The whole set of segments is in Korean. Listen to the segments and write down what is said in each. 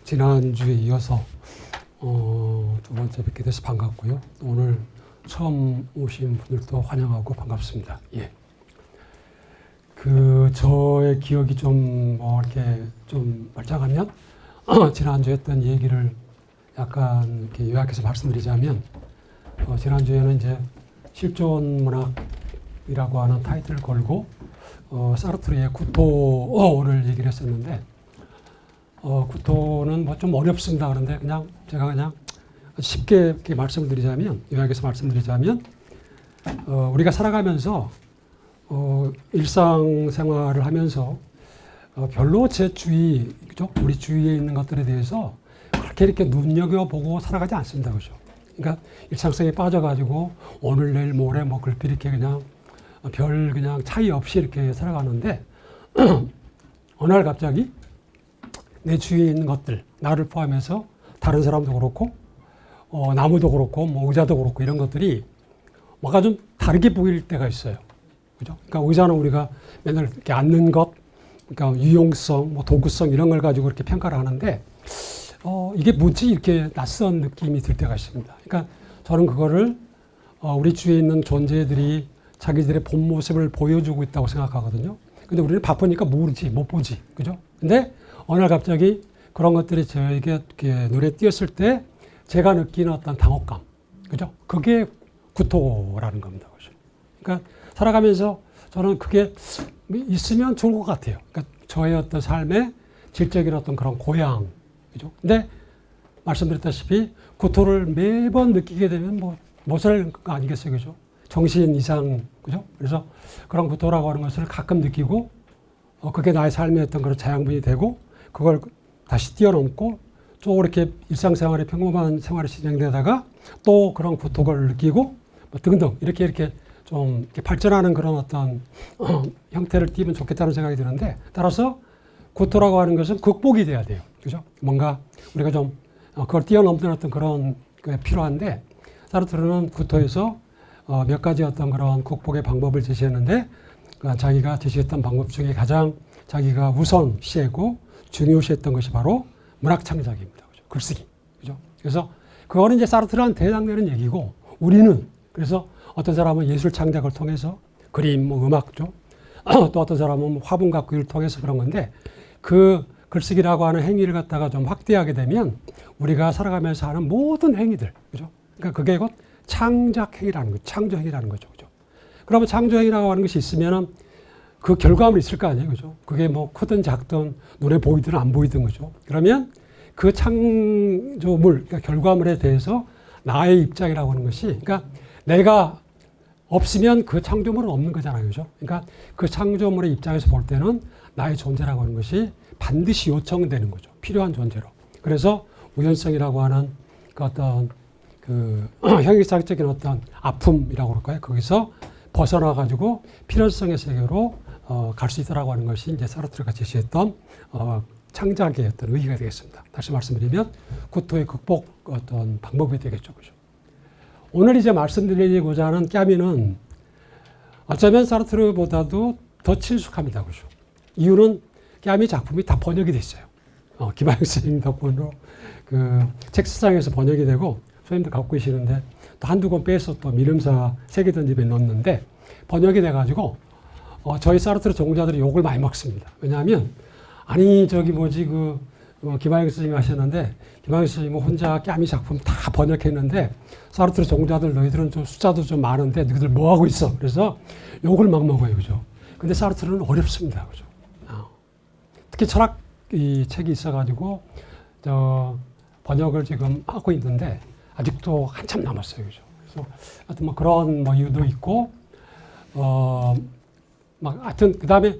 지난주에 이어서 두 번째 뵙게 돼서 반갑고요. 오늘 처음 오신 분들도 환영하고 반갑습니다. 예. 저의 기억이 좀 이렇게 좀 말짱하면 지난주에 했던 얘기를 약간 이렇게 요약해서 말씀드리자면 지난주에는 이제 실존 문학이라고 하는 타이틀을 걸고 사르트르의 구토를 얘기를 했었는데 구토는 뭐 좀 어렵습니다. 그런데 제가 그냥 쉽게 이렇게 말씀드리자면 요약해서 말씀드리자면 우리가 살아가면서 일상생활을 하면서 별로 제 주위, 그죠? 우리 주위에 있는 것들에 대해서 그렇게 이렇게 눈여겨보고 살아가지 않습니다. 그죠? 그러니까 일상성에 빠져가지고 오늘, 내일, 모레 뭐 그렇게 이렇게 그냥 차이 없이 이렇게 살아가는데 어느 날 갑자기 내 주위에 있는 것들, 나를 포함해서 다른 사람도 그렇고 나무도 그렇고 뭐 의자도 그렇고 이런 것들이 뭔가 좀 다르게 보일 때가 있어요. 그죠? 그러니까 의자는 우리가 맨날 이렇게 앉는 것, 그러니까 유용성, 뭐 도구성 이런 걸 가지고 이렇게 평가를 하는데 이게 뭔지 이렇게 낯선 느낌이 들 때가 있습니다. 그러니까 저는 그거를 우리 주위에 있는 존재들이 자기들의 본 모습을 보여주고 있다고 생각하거든요. 근데 우리는 바쁘니까 모르지, 못 보지, 그죠? 근데 어느 날 갑자기 그런 것들이 저에게 이렇게 눈에 띄었을 때 제가 느끼는 어떤 당혹감, 그죠? 그게 구토라는 겁니다. 그죠? 그러니까 살아가면서 저는 그게 있으면 좋을 것 같아요. 그러니까 저의 어떤 삶의 질적인 어떤 그런 고향, 그죠? 근데 말씀드렸다시피 구토를 매번 느끼게 되면 못 살 거 아니겠어요, 그죠? 정신 이상, 그죠? 그래서 그런 구토라고 하는 것을 가끔 느끼고 그게 나의 삶의 어떤 그런 자양분이 되고 그걸 다시 뛰어넘고 또 이렇게 일상생활의 평범한 생활이 진행되다가 또 그런 구토를 느끼고 뭐 등등 이렇게 좀 이렇게 발전하는 그런 어떤 형태를 띠면 좋겠다는 생각이 드는데 따라서 구토라고 하는 것은 극복이 돼야 돼요. 그죠? 뭔가 우리가 좀 그걸 뛰어넘는 어떤 그런 게 필요한데 사르트르는 구토에서 몇 가지 어떤 그런 극복의 방법을 제시했는데 자기가 제시했던 방법 중에 가장 자기가 우선시하고 중요시했던 것이 바로 문학 창작입니다. 그죠? 글쓰기. 그죠? 그래서 그거는 이제 사르트르한테 해당되는 얘기고 우리는 그래서 어떤 사람은 예술 창작을 통해서 그림, 뭐 음악죠. 또 어떤 사람은 화분 가꾸기를 통해서 그런 건데 그 글쓰기라고 하는 행위를 갖다가 좀 확대하게 되면 우리가 살아가면서 하는 모든 행위들, 그죠? 그러니까 그게 곧 창작행위라는 거죠. 창조행위라는 거죠. 그죠? 그러면 창조행위라고 하는 것이 있으면은 그 결과물이 있을 거 아니에요. 그죠? 그게 뭐 크든 작든 눈에 보이든 안 보이든 그죠? 그러면 그 창조물, 그러니까 결과물에 대해서 나의 입장이라고 하는 것이 그러니까 내가 없으면 그 창조물은 없는 거잖아요. 그죠? 그러니까 그 창조물의 입장에서 볼 때는 나의 존재라고 하는 것이 반드시 요청되는 거죠. 필요한 존재로. 그래서 우연성이라고 하는 그 어떤 형이상적인 어떤 아픔이라고 그럴까요? 거기서 벗어나가지고 필연성의 세계로 갈 수 있다라고 하는 것이 이제 사르트르가 제시했던 창작의 어떤 의의가 되겠습니다. 다시 말씀드리면 구토의 극복 어떤 방법이 되겠죠. 그죠? 오늘 이제 말씀드리고자 하는 까미는 어쩌면 사르트르보다도 더 친숙합니다. 그죠? 이유는 까미 작품이 다 번역이 됐어요. 김하영 선생님 덕분으로 책상에서 번역이 되고 선생님도 갖고 계시는데 또 한두 권 빼서 또 미름사 세계던 집에 넣었는데 번역이 돼가지고 저희 사르트르 전공자들이 욕을 많이 먹습니다. 왜냐하면 아니 김하영 선생님이 하셨는데 김하영 선생님은 혼자 까미 작품 다 번역했는데 사르트르 전공자들 너희들은 좀 숫자도 좀 많은데 너희들 뭐 하고 있어? 그래서 욕을 막 먹어요. 그죠? 근데 사르트르는 어렵습니다. 그죠? 특히 철학 이 책이 있어가지고 번역을 지금 하고 있는데 아직도 한참 남았어요. 그죠? 그래서 하여튼 뭐 그런 이유도 있고 하여튼 그다음에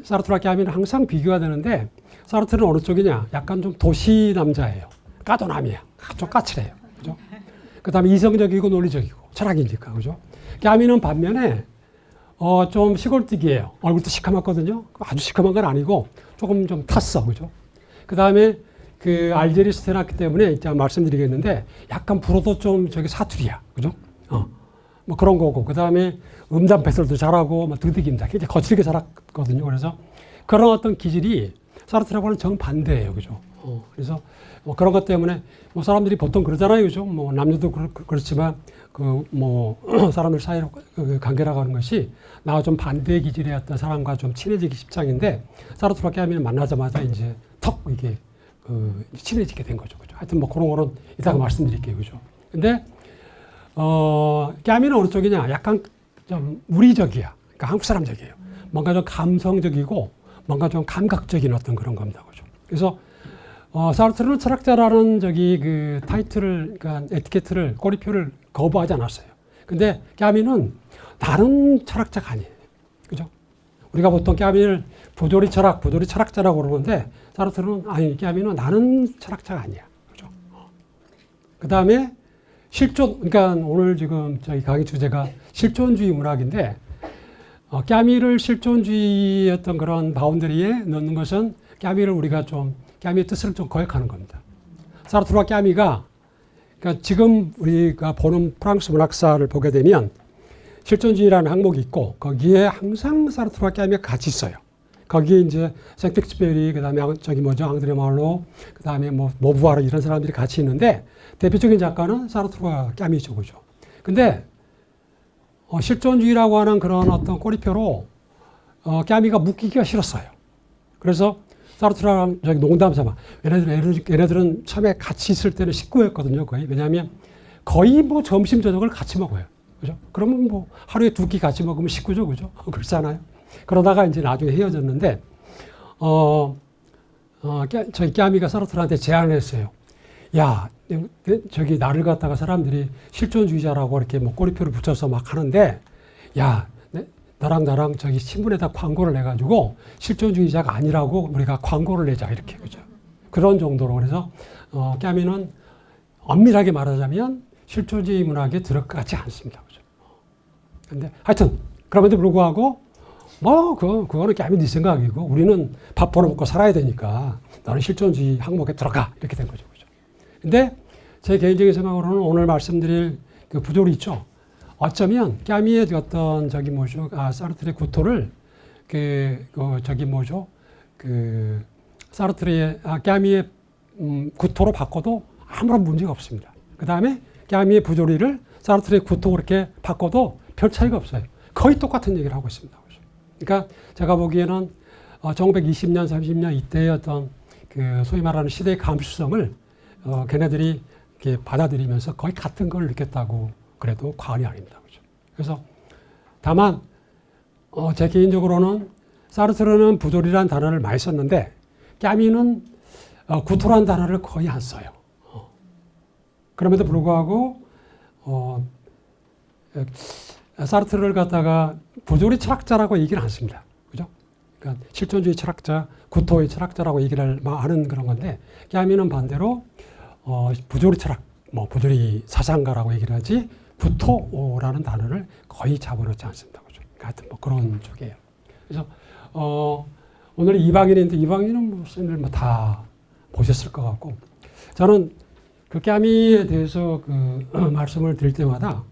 사르트르와 까미는 항상 비교가 되는데 사르트르는 어느 쪽이냐? 약간 좀 도시 남자예요. 까도남이야. 좀 까칠해요. 그죠? 그다음에 이성적이고 논리적이고 철학이니까. 그죠? 까미는 반면에 좀 시골뜨기예요. 얼굴도 시커멓거든요. 아주 시커먼 건 아니고 조금 좀 탔어. 그죠? 그다음에 알제리에서 태어났기 때문에 이제 말씀드리겠는데 약간 불어도 좀 사투리야. 그죠? 뭐 그런 거고. 그다음에 음담 배설도 잘하고 드득입니다. 굉장히 거칠게 자랐거든요. 그래서 그런 어떤 기질이 사르트르하고는 정반대예요. 그죠? 그래서 뭐 그런 것 때문에 뭐 사람들이 보통 그러잖아요. 그죠? 뭐 남녀도 그렇지만 그 뭐 사람들 사이로 그 관계라고 하는 것이 나와 좀 반대 기질의 어떤 사람과 좀 친해지기 십장인데 사르트르와 까미는 만나자마자 이제 턱 이게 그 친해지게 된 거죠. 그죠? 하여튼 뭐 그런 거는 이따가 말씀드릴게요. 그죠? 근데 까미는 어느 쪽이냐? 약간 좀 우리적이야. 그러니까 한국 사람적이에요. 뭔가 좀 감성적이고 뭔가 좀 감각적인 어떤 그런 겁니다. 그죠? 그래서 사르트르는 철학자라는 저기 그 타이틀을, 그러니까 에티켓을, 꼬리표를 거부하지 않았어요. 근데 까미는 나는 철학자가 아니에요. 그죠? 우리가 보통 까미를 부조리 철학자라고 그러는데 사르트르는 아니, 까미는 나는 철학자가 아니야. 그죠? 그 다음에 실존, 그러니까 오늘 지금 저희 강의 주제가 실존주의 문학인데 까미를 실존주의의 어떤 그런 바운더리에 넣는 것은 까미를 우리가 좀 까미의 뜻을 좀 거역하는 겁니다. 사르트르와 까미가 그러니까 지금 우리가 보는 프랑스 문학사를 보게 되면 실존주의라는 항목이 있고 거기에 항상 사르트르와 까미가 같이 있어요. 거기에 이제 생텍스페리, 그다음에 저기 뭐죠, 앙드레 말로, 그다음에 뭐 모부아르 이런 사람들이 같이 있는데 대표적인 작가는 사르트르와 까미죠, 그죠? 근데 실존주의라고 하는 그런 어떤 꼬리표로 까미가 묶이기가 싫었어요. 그래서 사르트르랑 저기 농담 삼아 얘네들은 처음에 같이 있을 때는 식구였거든요, 거의. 왜냐하면 거의 뭐 점심 저녁을 같이 먹어요, 그죠? 그러면 뭐 하루에 2끼 같이 먹으면 식구죠, 그죠? 그렇잖아요. 그러다가 이제 나중에 헤어졌는데 저기 까미가 사르트르한테 제안을 했어요. 야, 저기 나를 갖다가 사람들이 실존주의자라고 이렇게 뭐 꼬리표를 붙여서 막 하는데, 야, 나랑 저기 신문에다 광고를 내가지고 실존주의자가 아니라고 우리가 광고를 내자, 이렇게. 그죠? 그런 정도로. 그래서 까미는 엄밀하게 말하자면 실존주의 문학에 들어가지 않습니다. 그죠? 근데 하여튼 그럼에도 불구하고 뭐 그거는 까미 네 생각이고 우리는 밥 벌어먹고 살아야 되니까 나는 실존주의 항목에 들어가, 이렇게 된 거죠. 그죠? 근데 제 개인적인 생각으로는 오늘 말씀드릴 그 부조리 있죠. 어쩌면 까미의 어떤 저기 뭐죠, 사르트르의 구토를 저기 뭐죠, 그 사르트르의 까미의 구토로 바꿔도 아무런 문제가 없습니다. 그 다음에 까미의 부조리를 사르트르의 구토로 이렇게 바꿔도 별 차이가 없어요. 거의 똑같은 얘기를 하고 있습니다. 그러니까 제가 보기에는 1920년, 30년 이때의 어떤 그 소위 말하는 시대의 감수성을 걔네들이 이렇게 받아들이면서 거의 같은 걸 느꼈다고 그래도 과언이 아닙니다. 그렇죠? 그래서 다만 제 개인적으로는 사르트르는 부조리라는 단어를 많이 썼는데 까미는 구토라는 단어를 거의 안 써요. 그럼에도 불구하고 사르트르를 갖다가 부조리 철학자라고 얘기를 안 씁니다. 그죠? 그러니까 실존주의 철학자, 구토의 철학자라고 얘기를 하는 그런 건데 까미는 반대로 부조리 철학, 뭐 부조리 사상가라고 얘기를 하지 구토라는 단어를 거의 잡아놓지 않습니다. 그죠? 그러니까 하여튼 뭐 그런 쪽이에요. 그래서 오늘 이방인인데 이방인은 무슨 뭐 다 보셨을 것 같고 저는 그 까미에 대해서 그 말씀을 드릴 때마다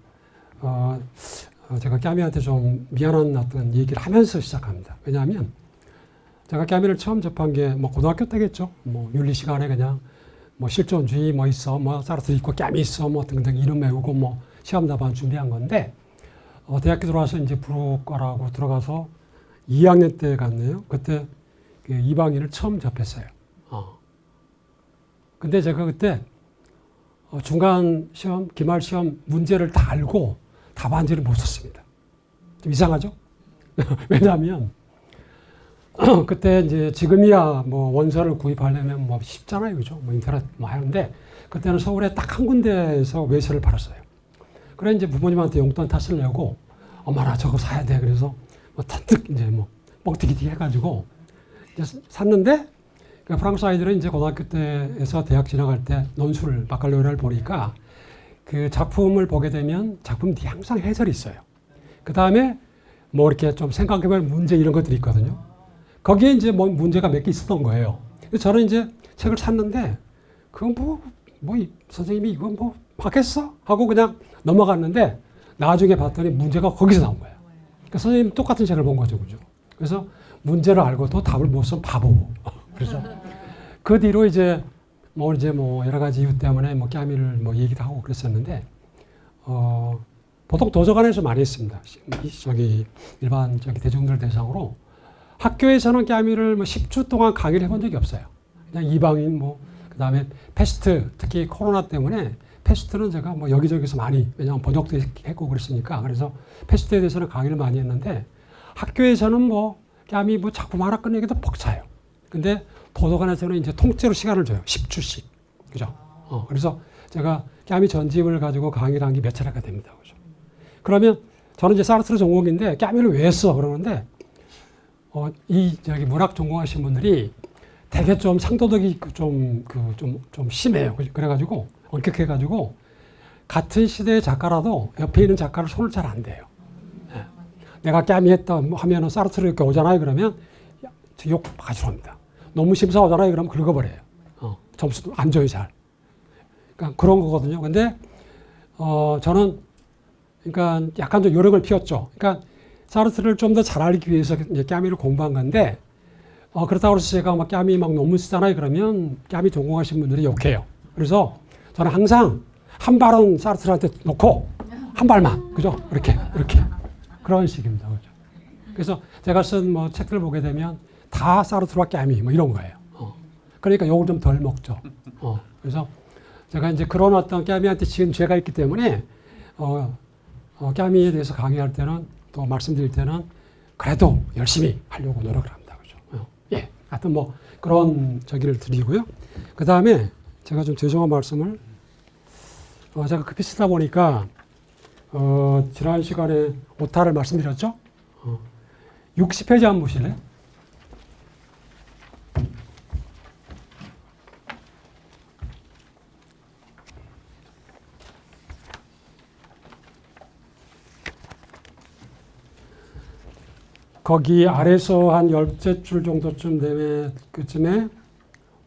제가 까미한테 좀 미안한 어떤 얘기를 하면서 시작합니다. 왜냐하면 제가 까미를 처음 접한 게 뭐 고등학교 때겠죠. 뭐 윤리 시간에 그냥 뭐 실존주의 뭐 있어, 뭐 사르트르 있고 까미 있어, 뭐 등등 이름 외우고 뭐 시험 답안 준비한 건데 대학교 들어와서 이제 부록과라고 들어가서 2학년 때 갔네요. 그때 그 이방인을 처음 접했어요. 근데 제가 그때 중간 시험, 기말 시험 문제를 다 알고 답안지를 못 썼습니다. 좀 이상하죠? 왜냐하면 그때 이제 지금이야 뭐 원서를 구입하려면 뭐 쉽잖아요, 그죠? 뭐 인터넷 뭐 하는데 그때는 서울에 딱 한 군데에서 외세를 팔았어요. 그래 이제 부모님한테 용돈 탓을 내고 엄마 나 저거 사야 돼. 그래서 뭐 잔뜩 이제 뭐 뻥튀기 해가지고 이제 샀는데 그 프랑스 아이들은 이제 고등학교 때에서 대학 지나갈 때 논술 바칼로레를 보니까 그 작품을 보게 되면 작품 뒤에 항상 해설이 있어요. 그 다음에 뭐 이렇게 좀 생각해볼 문제 이런 것들이 있거든요. 거기에 이제 뭐 문제가 몇 개 있었던 거예요. 그래서 저는 이제 책을 샀는데 그건 선생님이 이건 뭐 하겠어? 하고 그냥 넘어갔는데 나중에 봤더니 문제가 거기서 나온 거예요. 그러니까 선생님 똑같은 책을 본 거죠, 그죠? 그래서 문제를 알고도 답을 못 쓴 바보. 그래서 그 뒤로 이제 뭐 여러 가지 이유 때문에 뭐 까미를 뭐 얘기도 하고 그랬었는데 보통 도서관에서 많이 했습니다. 저기 일반 저기 대중들 대상으로 학교에서는 까미를 뭐 10주 동안 강의를 해본 적이 없어요. 그냥 이방인 뭐 그다음에 패스트 특히 코로나 때문에 패스트는 제가 뭐 여기저기서 많이 왜냐하면 번역도 했고 그랬으니까 그래서 패스트에 대해서는 강의를 많이 했는데 학교에서는 뭐 까미 뭐 작품 하나 끝내기도 벅차요. 근데 도서관에서는 이제 통째로 시간을 줘요. 10주씩. 그죠? 그래서 제가 까미 전집을 가지고 강의를 한 게 몇 차례가 됩니다. 그죠? 그러면 저는 이제 사르트르 전공인데 까미를 왜 했어? 그러는데 저기 문학 전공하신 분들이 되게 좀 상도덕이 좀 심해요. 그래가지고 엄격해가지고 같은 시대의 작가라도 옆에 있는 작가를 손을 잘 안 대요. 네. 내가 까미 했다 하면은 사르트르 이렇게 오잖아요. 그러면 욕 바가지로 합니다. 너무 심사하잖아요. 그러면 긁어버려요. 점수도 안 줘요, 잘. 그러니까 그런 거거든요. 근데, 저는, 그러니까 약간 좀 요령을 피웠죠. 그러니까 사르트르를 좀 더 잘 알기 위해서 이제 까미를 공부한 건데, 그렇다고 해서 제가 막 까미 막 논문 쓰잖아요. 그러면 까미 전공하신 분들이 욕해요. 그래서 저는 항상 한 발은 사르트르한테 놓고 한 발만, 그죠? 이렇게. 그런 식입니다. 그죠? 그래서 제가 쓴 뭐 책들 보게 되면 다 사르트르와 까미 뭐 이런 거예요. 그러니까 욕을 좀 덜 먹죠. 그래서 제가 이제 그런 어떤 까미한테 지은 죄가 있기 때문에 까미에 대해서 강의할 때는 또 말씀드릴 때는 그래도 열심히 하려고 노력을 합니다. 그죠? 예. 하여튼 뭐 그런 저기를 드리고요. 그 다음에 제가 좀 죄송한 말씀을 제가 급히 쓰다 보니까 지난 시간에 오타를 말씀드렸죠? 60페이지 한번 보실래요? 거기 아래서 한 10줄 정도쯤 되면 그쯤에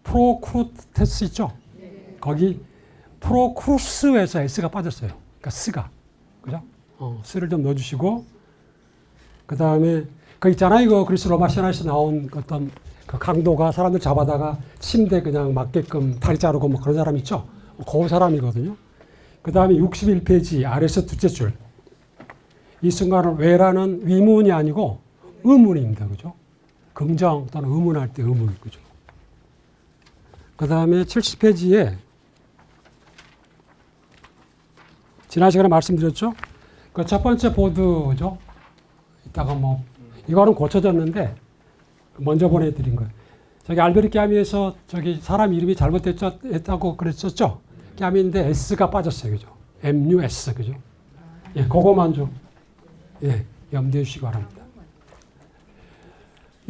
프로크루테스 있죠? 네. 거기 프로크루스에서 S가 빠졌어요. 그러니까 스가. 그죠? 스를 좀 넣어주시고 그 다음에 그 있잖아요. 이거 그리스 로마 신화에서 나온 어떤 그 강도가 사람들 잡아다가 침대 그냥 맞게끔 다리 자르고 뭐 그런 사람 있죠? 그 사람이거든요. 그 다음에 61페이지 아래서 둘째 줄. 이 순간은 왜라는 위문이 아니고 의문입니다. 그죠? 긍정 또는 의문할 때 의문. 그죠? 그 다음에 70페이지에 지난 시간에 말씀드렸죠? 그 첫 번째 보드죠? 이따가 뭐, 이거는 고쳐졌는데, 먼저 보내드린 거예요. 저기 알베르 까미에서 저기 사람 이름이 잘못됐다고 그랬었죠? 까미인데 S가 빠졌어요. 그죠? MUS. 그죠? 예, 그거만 좀, 예, 염두해 주시기 바랍니다.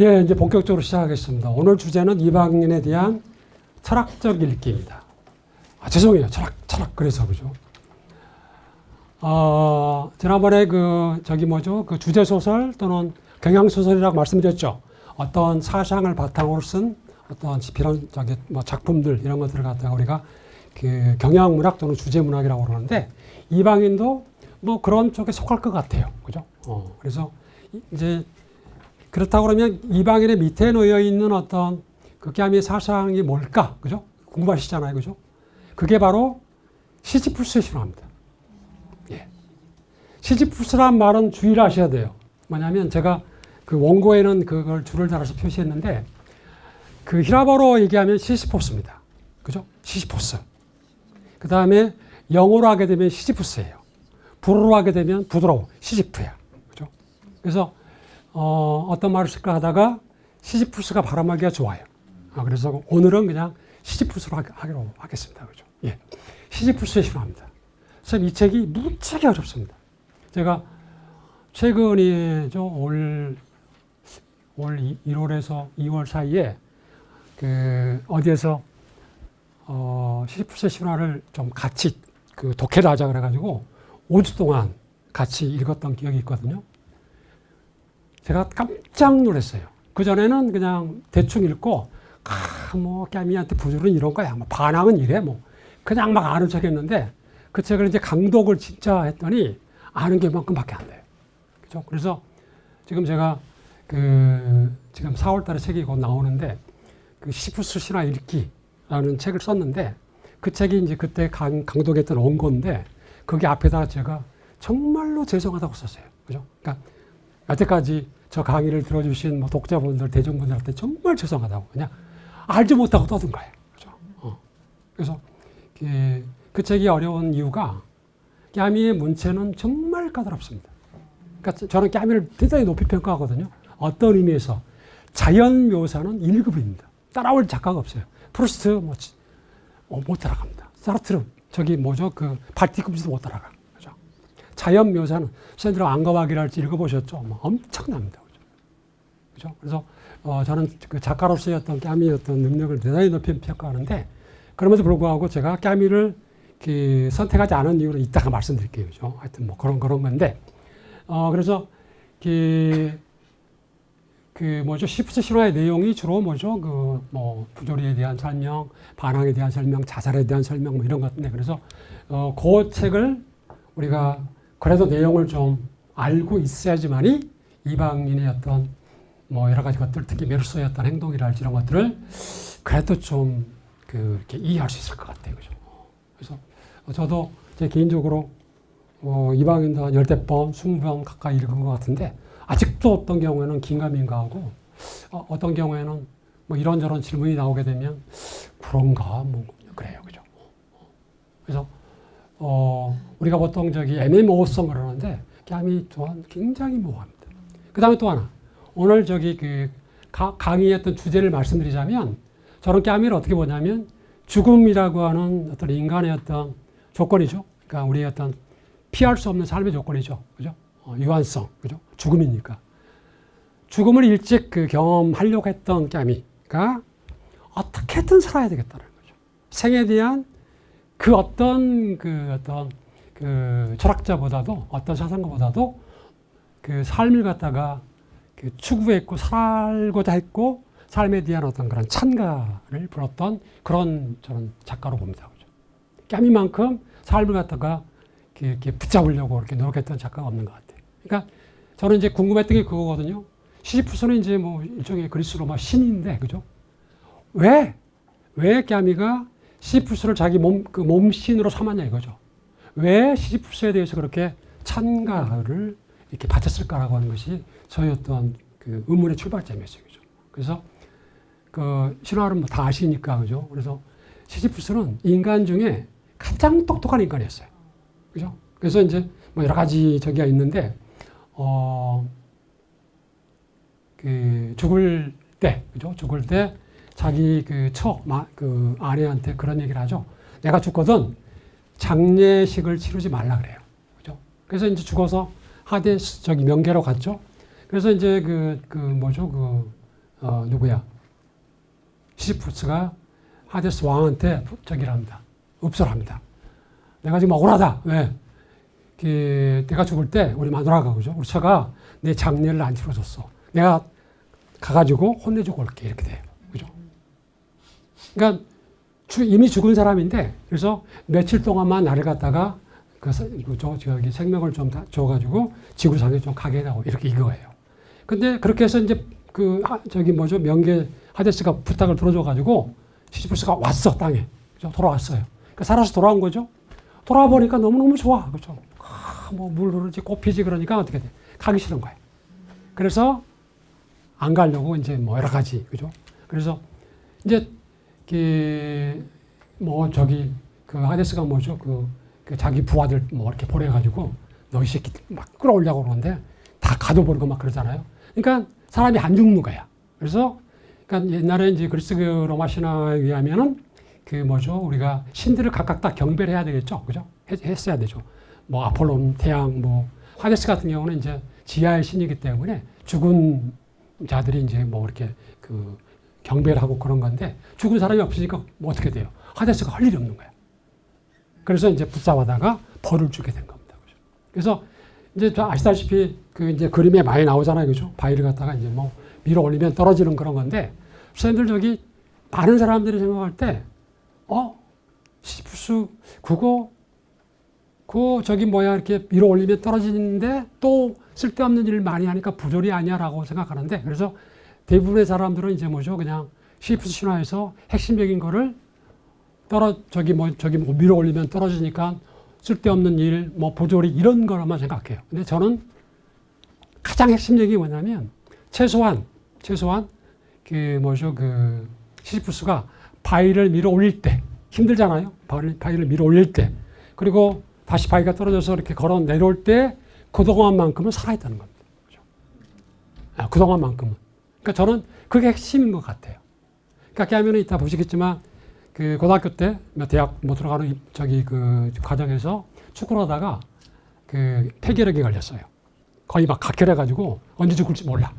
예, 이제 본격적으로 시작하겠습니다. 오늘 주제는 이방인에 대한 철학적 읽기입니다. 죄송해요. 철학. 그래서, 그죠? 지난번에 그 주제소설 또는 경향소설이라고 말씀드렸죠. 어떤 사상을 바탕으로 쓴 어떤 이런 작품들, 이런 것들을 갖다가 우리가 그 경향문학 또는 주제문학이라고 그러는데, 이방인도 뭐 그런 쪽에 속할 것 같아요. 그죠? 그래서 이제 그렇다고 그러면 이방인의 밑에 놓여 있는 어떤 그 까미의 사상이 뭘까? 그죠? 궁금하시잖아요. 그죠? 그게 바로 시지푸스의 신화입니다. 예. 시지푸스란 말은 주의를 하셔야 돼요. 뭐냐면 제가 그 원고에는 그걸 줄을 달아서 표시했는데 그 히라버로 얘기하면 시시포스입니다. 그죠? 시시포스. 그 다음에 영어로 하게 되면 시지푸스예요. 불어로 하게 되면 부드러워. 시지프야. 그죠? 그래서 어떤 말을 쓸까 하다가 시지푸스가 발음하기가 좋아요. 그래서 오늘은 그냥 시지푸스로 하기로 하겠습니다. 그죠? 예. 시지푸스의 신화입니다. 선생님, 이 책이 무지하게 어렵습니다. 제가 최근이죠. 올 1월에서 2월 사이에 그 어디에서 시지푸스의 신화를 좀 같이 그 독해를 하자 그래가지고 5주 동안 같이 읽었던 기억이 있거든요. 제가 깜짝 놀랐어요. 그전에는 그냥 대충 읽고, 뭐, 까미한테 부주는 이런 거야. 뭐, 반항은 이래. 뭐, 그냥 막 아는 척 했는데, 그 책을 이제 강독을 진짜 했더니, 아는 게 이만큼밖에 안 돼요. 그죠? 그래서 지금 제가 지금 4월 달에 책이 곧 나오는데, 그 시시푸스 신화 읽기라는 책을 썼는데 그 책이 이제 그때 강독했던 원고인데 거기 앞에다가 제가 정말로 죄송하다고 썼어요. 그죠? 그러니까 여태까지 저 강의를 들어주신 뭐 독자분들, 대중분들한테 정말 죄송하다고 그냥 알지 못하고 떠든 거예요. 그죠? 그래서 그 책이 어려운 이유가 까미의 문체는 정말 까다롭습니다. 그러니까 저는 까미를 대단히 높이 평가하거든요. 어떤 의미에서 자연 묘사는 1급입니다. 따라올 작가가 없어요. 프루스트 못 따라갑니다. 사르트르 저기 뭐죠 그 발디꿈치도 못 따라가. 그죠? 자연 묘사는 샌드로 앙거박이랄지 읽어보셨죠? 뭐 엄청납니다. 그죠? 그래서 저는 그 작가로서의 어떤 까미의 어떤 능력을 대단히 높이 평가하는데 그럼에도 불구하고 제가 까미를 선택하지 않은 이유는 이따가 말씀드릴게요. 그죠? 하여튼 뭐 그런 건데 그래서 뭐죠 시푸스 신화의 내용이 주로 뭐죠 뭐 부조리에 대한 설명, 반항에 대한 설명, 자살에 대한 설명 뭐 이런 것 같은데 그래서 그 책을 우리가 그래도 내용을 좀 알고 있어야지만이 이방인의 어떤 뭐 여러 가지 것들 특히 메르소의 어떤 행동이랄지 이런 것들을 그래도 좀 이렇게 이해할 수 있을 것 같아요. 그죠? 그래서 저도 제 개인적으로 이방인도 한 10번, 20번 가까이 읽은 것 같은데 아직도 어떤 경우에는 긴가민가하고 어떤 경우에는 뭐 이런저런 질문이 나오게 되면 그런가 뭐 그래요. 그죠? 그래서 우리가 보통 저기 애매모호성 그러는데 까미 또한 굉장히 모호합니다. 그 다음에 또 하나 오늘 저기 강의했던 주제를 말씀드리자면 저는 까미를 어떻게 보냐면 죽음이라고 하는 어떤 인간의 어떤 조건이죠. 그러니까 우리의 어떤 피할 수 없는 삶의 조건이죠. 그죠? 유한성. 그죠? 죽음이니까. 죽음을 일찍 경험하려고 했던 까미가 어떻게든 살아야 되겠다는 거죠. 생에 대한 어떤 철학자보다도 어떤 사상가보다도 그 삶을 갖다가 추구했고 살고자 했고 삶에 대한 어떤 그런 찬가를 불었던 그런 저는 작가로 봅니다. 그죠? 까미만큼 삶을 갖다가 이렇게 붙잡으려고 이렇게 노력했던 작가가 없는 것 같아요. 그러니까 저는 이제 궁금했던 게 그거거든요. 시시푸스는 이제 뭐 일종의 그리스 로마 신인데, 그죠? 왜 까미가 시시푸스를 자기 몸신으로 삼았냐 이거죠. 왜 시시푸스에 대해서 그렇게 찬가를 이렇게 바쳤을까라고 하는 것이 저희 어떤 의문의 출발점이었어요. 그죠? 그래서 신화를 뭐 다 아시니까, 그죠? 그래서 시시푸스는 인간 중에 가장 똑똑한 인간이었어요. 그죠? 그래서 이제 뭐 여러 가지 저기가 있는데, 죽을 때, 그죠? 죽을 때 자기 아내한테 그런 얘기를 하죠. 내가 죽거든 장례식을 치르지 말라 그래요. 그죠? 그래서 이제 죽어서 하데스 명계로 갔죠. 그래서 이제 누구야? 시시푸스가 하데스 왕한테 저기를 합니다. 읍설합니다. 내가 지금 억울하다. 왜? 내가 죽을 때 우리 마누라가, 그죠? 우리 처가 내 장례를 안 치러줬어. 내가 가가지고 혼내주고 올게. 이렇게 돼요. 그죠? 그러니까 이미 죽은 사람인데, 그래서 며칠 동안만 나를 갖다가 생명을 좀 줘가지고 지구상에 좀 가게 해다오. 이렇게 이거예요. 근데 그렇게 해서 이제 명계 하데스가 부탁을 들어줘가지고 시시푸스가 왔어, 땅에. 그죠? 돌아왔어요. 그러니까 살아서 돌아온 거죠. 돌아와 보니까 너무너무 좋아. 그렇죠? 물 흐르지, 꽃 피지 그러니까 어떻게 돼? 가기 싫은 거예요. 그래서 안 가려고 이제 뭐 여러 가지, 그죠? 그래서 이제 하데스가 뭐죠? 자기 부하들 뭐 이렇게 보내가지고 너 이 새끼 막 끌어올려고 그러는데 다 가둬버리고 막 그러잖아요. 그러니까 사람이 안 죽는 거야. 그래서 그러니까 옛날에 이제 그리스 로마 신화에 의하면은 우리가 신들을 각각 다 경배를 해야 되겠죠. 그죠? 했어야 되죠. 뭐 아폴론, 태양, 하데스 같은 경우는 이제 지하의 신이기 때문에 죽은 자들이 이제 이렇게 경배를 하고 그런 건데 죽은 사람이 없으니까 뭐 어떻게 돼요? 하데스가 할 일이 없는 거야. 그래서 이제 붙잡아다가 벌을 주게 된 겁니다. 그죠? 그래서 이제 아시다시피 이제 그림에 많이 나오잖아요. 그죠? 바위를 갖다가 이제 밀어 올리면 떨어지는 그런 건데 선생님들 많은 사람들이 생각할 때 시시푸스 이렇게 밀어 올리면 떨어지는데 또 쓸데없는 일을 많이 하니까 부조리 아니야라고 생각하는데 그래서 대부분의 사람들은 이제 그냥 시지프스 신화에서 핵심적인 거를 저기 뭐 밀어 올리면 떨어지니까 쓸데없는 일, 뭐 보조리 이런 거로만 생각해요. 근데 저는 가장 핵심적인 게 뭐냐면 최소한 그 시지프스가 바위를 밀어 올릴 때 힘들잖아요. 바위를 밀어 올릴 때 그리고 다시 바위가 떨어져서 이렇게 걸어 내려올 때 그동안만큼은 살아있다는 겁니다. 그렇죠? 그동안만큼은. 그러니까 저는 그게 핵심인 것 같아요. 그러니까 하면은 이따 보시겠지만 그 고등학교 때 대학 못 들어가는 그 과정에서 축구를 하다가 그 폐결핵에 걸렸어요. 거의 막 각혈해가지고 언제 죽을지 몰라.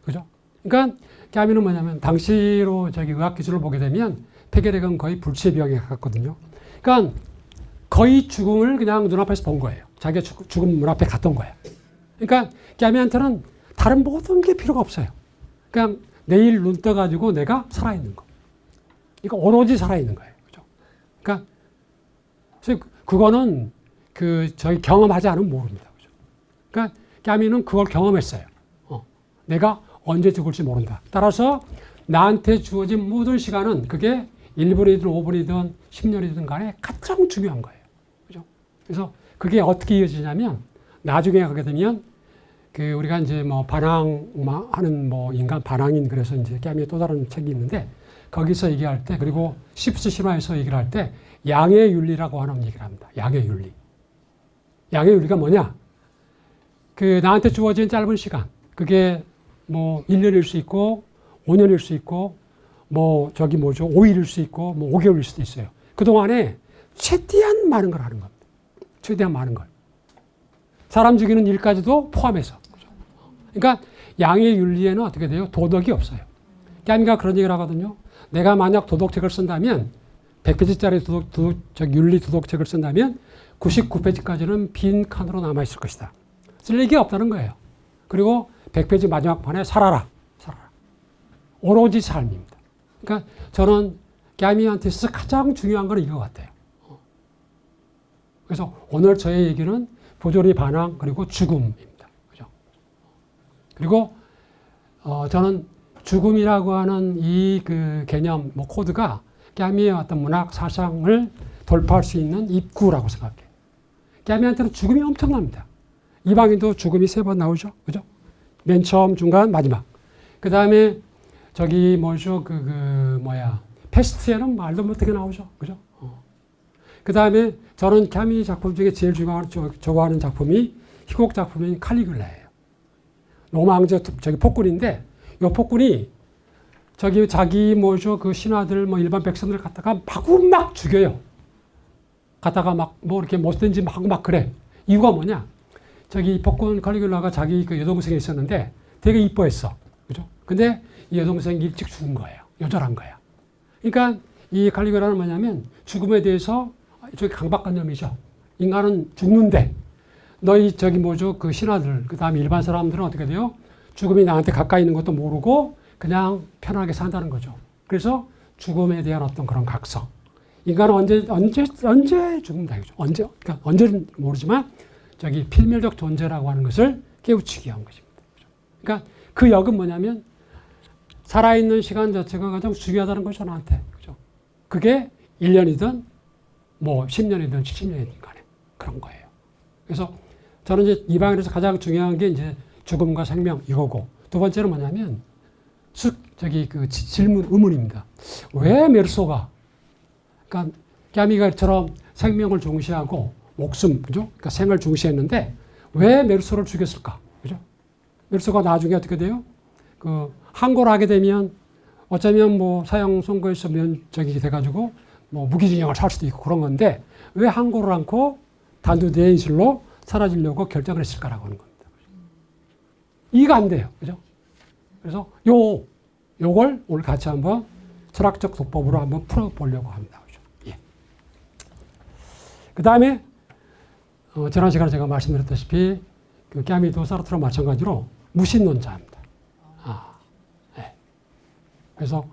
그죠? 그러니까 하면은 뭐냐면 당시로 의학 기술을 보게 되면 폐결핵은 거의 불치의 병에 가깝거든요. 그러니까 거의 죽음을 그냥 눈앞에서 본 거예요. 자기가 죽음 문 앞에 갔던 거예요. 그러니까 까미한테는 다른 모든 게 필요가 없어요. 그냥 내일 눈 떠가지고 내가 살아있는 거. 이거 오로지 살아있는 거예요. 그죠? 그러니까 그거는 저희 경험하지 않으면 모릅니다. 그죠? 그러니까 까미는 그걸 경험했어요. 내가 언제 죽을지 모른다. 따라서 나한테 주어진 모든 시간은 그게 1분이든 5분이든 10년이든 간에 가장 중요한 거예요. 그죠? 그래서 그게 어떻게 이어지냐면 나중에 가게 되면 우리가 이제 뭐 반항하는 인간 반항인 그래서 이제 까미의 또 다른 책이 있는데 거기서 얘기할 때 그리고 시지프스 신화에서 얘기를 할 때 양의 윤리라고 하는 얘기를 합니다. 양의 윤리. 양의 윤리가 뭐냐? 나한테 주어진 짧은 시간. 그게 1년일 수 있고 5년일 수 있고 5일일 수 있고 5개월일 수도 있어요. 그동안에 최대한 많은 걸 하는 겁니다. 최대한 많은 걸. 사람 죽이는 일까지도 포함해서. 그러니까 양의 윤리에는 어떻게 돼요? 도덕이 없어요. 까미가 그런 얘기를 하거든요. 내가 만약 도덕책을 쓴다면 100페이지짜리 윤리 도덕책을 쓴다면 99페이지까지는 빈 칸으로 남아있을 것이다. 쓸 얘기가 없다는 거예요. 그리고 100페이지 마지막 판에 살아라. 오로지 삶입니다. 그러니까 저는 까미한테 있어서 가장 중요한 건 이거 같아요. 그래서 오늘 저의 얘기는 보조리 반항 그리고 죽음입니다. 그죠? 그리고 저는 죽음이라고 하는 이 개념 코드가 까미의 어떤 문학 사상을 돌파할 수 있는 입구라고 생각해요. 까미한테는 죽음이 엄청납니다. 이방인도 죽음이 3번 나오죠. 그죠? 맨 처음, 중간, 마지막. 그 다음에 패스트에는 말도 못하게 나오죠. 그죠? 그 다음에 저는 까미 작품 중에 제일 좋아하는 작품이 희곡 작품인 칼리굴라예요. 로마 황제 폭군인데 이 폭군이 자기 신하들 일반 백성들 갖다가 마구막 죽여요. 갖다가 이렇게 못된 짓 하고 막 그래. 이유가 뭐냐? 폭군 칼리굴라가 자기 여동생이 있었는데 되게 이뻐했어. 그죠? 근데 이 여동생이 일찍 죽은 거예요. 요절한 거야. 그러니까 이 칼리굴라는 뭐냐면 죽음에 대해서 강박관념이죠. 인간은 죽는데 너희 신하들 그다음에 일반 사람들은 어떻게 돼요? 죽음이 나한테 가까이 있는 것도 모르고 그냥 편하게 산다는 거죠. 그래서 죽음에 대한 어떤 그런 각성. 인간은 언제 죽는다 이거죠. 언제는 모르지만 필멸적 존재라고 하는 것을 깨우치기 위한 것입니다. 그러니까 그 역은 뭐냐면 살아있는 시간 자체가 가장 중요하다는 거죠, 나한테. 그죠? 그게 1년이든 10년이든 70년이든 간에 그런 거예요. 그래서 저는 이제 이 방에서 가장 중요한 게 이제 죽음과 생명 이거고 두 번째는 뭐냐면 질문, 의문입니다. 왜 메르소가 그러니까 까미가처럼 생명을 중시하고 목숨, 그죠? 그러니까 생을 중시했는데 왜 메르소를 죽였을까? 그죠? 메르소가 나중에 어떻게 돼요? 항고를 하게 되면 어쩌면 사형 선고에서 돼가지고 무기징역을 살 수도 있고 그런 건데 왜 항고를 않고 단두 대인실로 사라지려고 결정을 했을까라고 하는 겁니다. 이해가 안 돼요. 그죠? 그래서 요걸 오늘 같이 한번 철학적 도법으로 한번 풀어보려고 합니다. 그죠? 예. 그 다음에 지난 시간에 제가 말씀드렸다시피 까미도 사르트르와 마찬가지로 무신론자입니다. 네. 그래서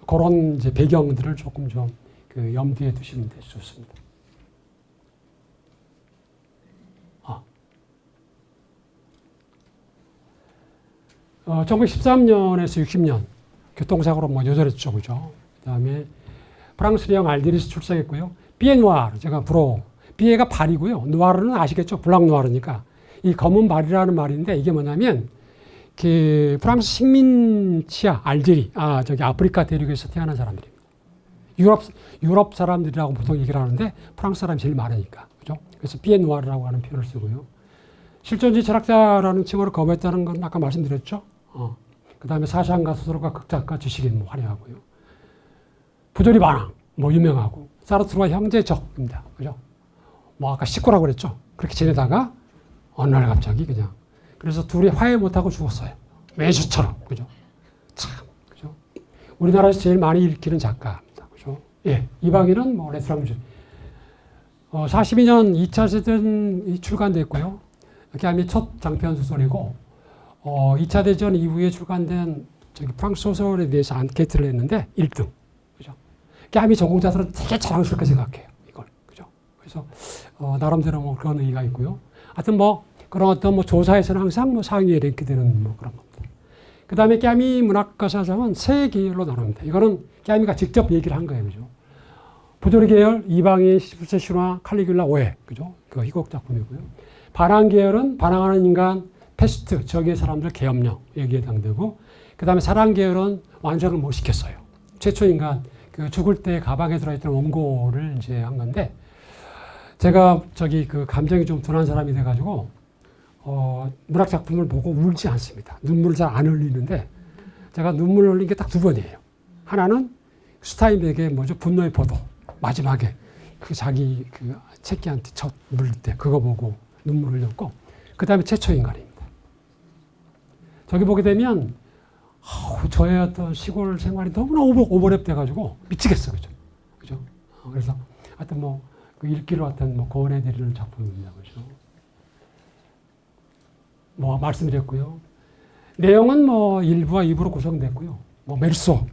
그런 이제 배경들을 조금 좀 염두에 두시면 좋습니다. 1913년에서 60년 교통사고로 뭐 요절했죠, 그죠? 그다음에 프랑스령 알디리스 출생했고요. 피에 누아르, 제가 불어. 피에가 발이고요. 누아르는 아시겠죠? 블랑 누아르니까. 이 검은 발이라는 말인데 이게 뭐냐면 그 프랑스 식민 치아 알제리, 저기 아프리카 대륙에서 태어난 사람들입니다. 유럽 사람들이라고 보통 얘기를 하는데 프랑스 사람이 제일 많으니까, 그죠? 그래서 피에 누아르라고 하는 표현을 쓰고요. 실존주의 철학자라는 칭호를 거부했다는 건 아까 말씀드렸죠. 그 다음에 사상가, 소설가, 극작가, 지식인 뭐 화려하고요. 부조리 반항, 뭐 유명하고. 사르트르와 형제적입니다. 그죠? 뭐 아까 식구라고 그랬죠. 그렇게 지내다가 어느 날 갑자기 그냥. 그래서 둘이 화해 못하고 죽었어요. 매주처럼. 그죠? 참, 그죠? 우리나라에서 제일 많이 읽히는 작가입니다. 그죠? 예. 이방인은 뭐 레스토랑주. 42년 2차 세전이 출간됐고요. 그다음에 첫 장편 소설이고, 2차 대전 이후에 출간된 저기 프랑스 소설에 대해서 안케이트를 했는데 1등. 그죠? 깨미 전공자들은 되게 자랑스럽게 생각해요. 이걸. 그죠? 그래서, 나름대로 뭐 그런 의의가 있고요. 하여튼 뭐, 그런 어떤 뭐 조사에서는 항상 뭐 상위에 랭크되는 뭐 그런 겁니다. 그 다음에 깨미 문학과 사상은 세 계열로 나눕니다. 이거는 깨미가 직접 얘기를 한 거예요. 그죠? 부조리 계열, 이방인, 시집세 신화, 칼리귤라 오해. 그죠? 그 희곡 작품이고요. 반항 계열은 반항하는 인간, 패스트, 저기의 사람들 계엄령 여기에 해당되고, 그 다음에 사랑 계열은 완성을 못 시켰어요. 최초 인간, 그 죽을 때 가방에 들어있던 원고를 이제 한 건데, 제가 저기 그 감정이 좀 둔한 사람이 돼가지고, 문학 작품을 보고 울지 않습니다. 눈물을 잘 안 흘리는데, 제가 눈물을 흘린 게 딱 두 번이에요. 하나는 스타인백의 뭐죠? 분노의 포도. 마지막에 그 자기 그 새끼한테 첫 물릴 때 그거 보고 눈물을 흘렸고, 그 다음에 최초 인간입니다. 저기 보게 되면 저의 어떤 시골 생활이 너무나 오버랩 돼가지고 미치겠어, 그죠? 그죠? 그래서 하여튼 뭐 그 읽기로 하여튼 뭐 고언해드리는 작품입니다, 그죠? 뭐 말씀드렸고요. 내용은 뭐 1부와 2부로 구성됐고요. 뭐 멜소,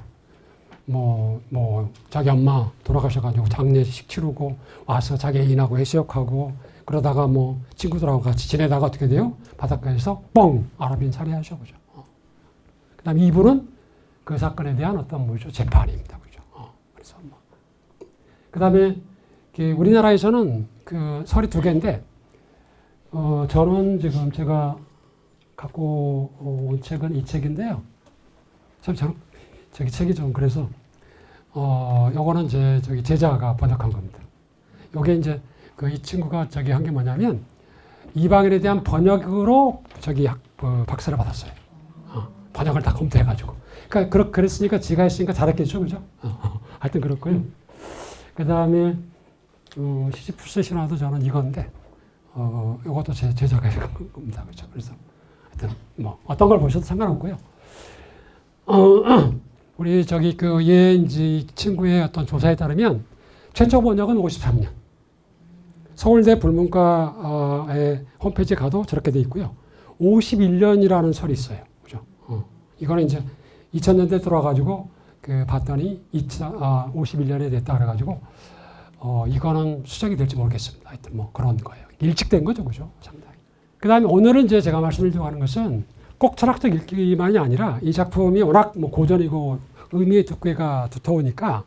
자기 엄마 돌아가셔가지고 장례식 치르고 와서 자기 애인하고 해수욕하고 그러다가 뭐 친구들하고 같이 지내다가 어떻게 돼요? 바닷가에서 뻥! 아랍인 살해하셔, 그죠? 그 다음에 2부는 그 사건에 대한 어떤 뭐죠? 재판입니다, 그죠? 그래서 뭐. 그 다음에 우리나라에서는 그 설이 두 개인데, 저는 지금 제가 갖고 온 책은 이 책인데요. 참, 저기 책이 좀 그래서, 요거는 저기 제자가 번역한 겁니다. 요게 이제 이 친구가 저기 한 게 뭐냐면, 이방인에 대한 번역으로 저기 박사를 받았어요. 번역을 다 검토해가지고. 그러니까 그랬으니까 지가 했으니까 잘했겠죠, 그죠? 하여튼 그렇고요. 그 다음에, 시집풀세 신화도 저는 이건데, 요것도 제 제자가 한 겁니다, 그죠? 그래서 하여튼 뭐 어떤 걸 보셔도 상관없고요. 우리 저기 이 친구의 어떤 조사에 따르면 최초 번역은 53년. 서울대 불문과의 홈페이지에 가도 저렇게 돼 있고요. 51년이라는 설이 있어요. 그죠? 이거는 이제 2000년대 들어와가지고 봤더니 51년에 됐다 그래가지고 이거는 수정이 될지 모르겠습니다. 하여튼 뭐 그런 거예요. 일찍 된 거죠, 그죠? 상당히. 그 다음에 오늘은 이제 제가 말씀드리려고 하는 것은 꼭 철학적 읽기만이 아니라 이 작품이 워낙 뭐 고전이고 의미의 두께가 두터우니까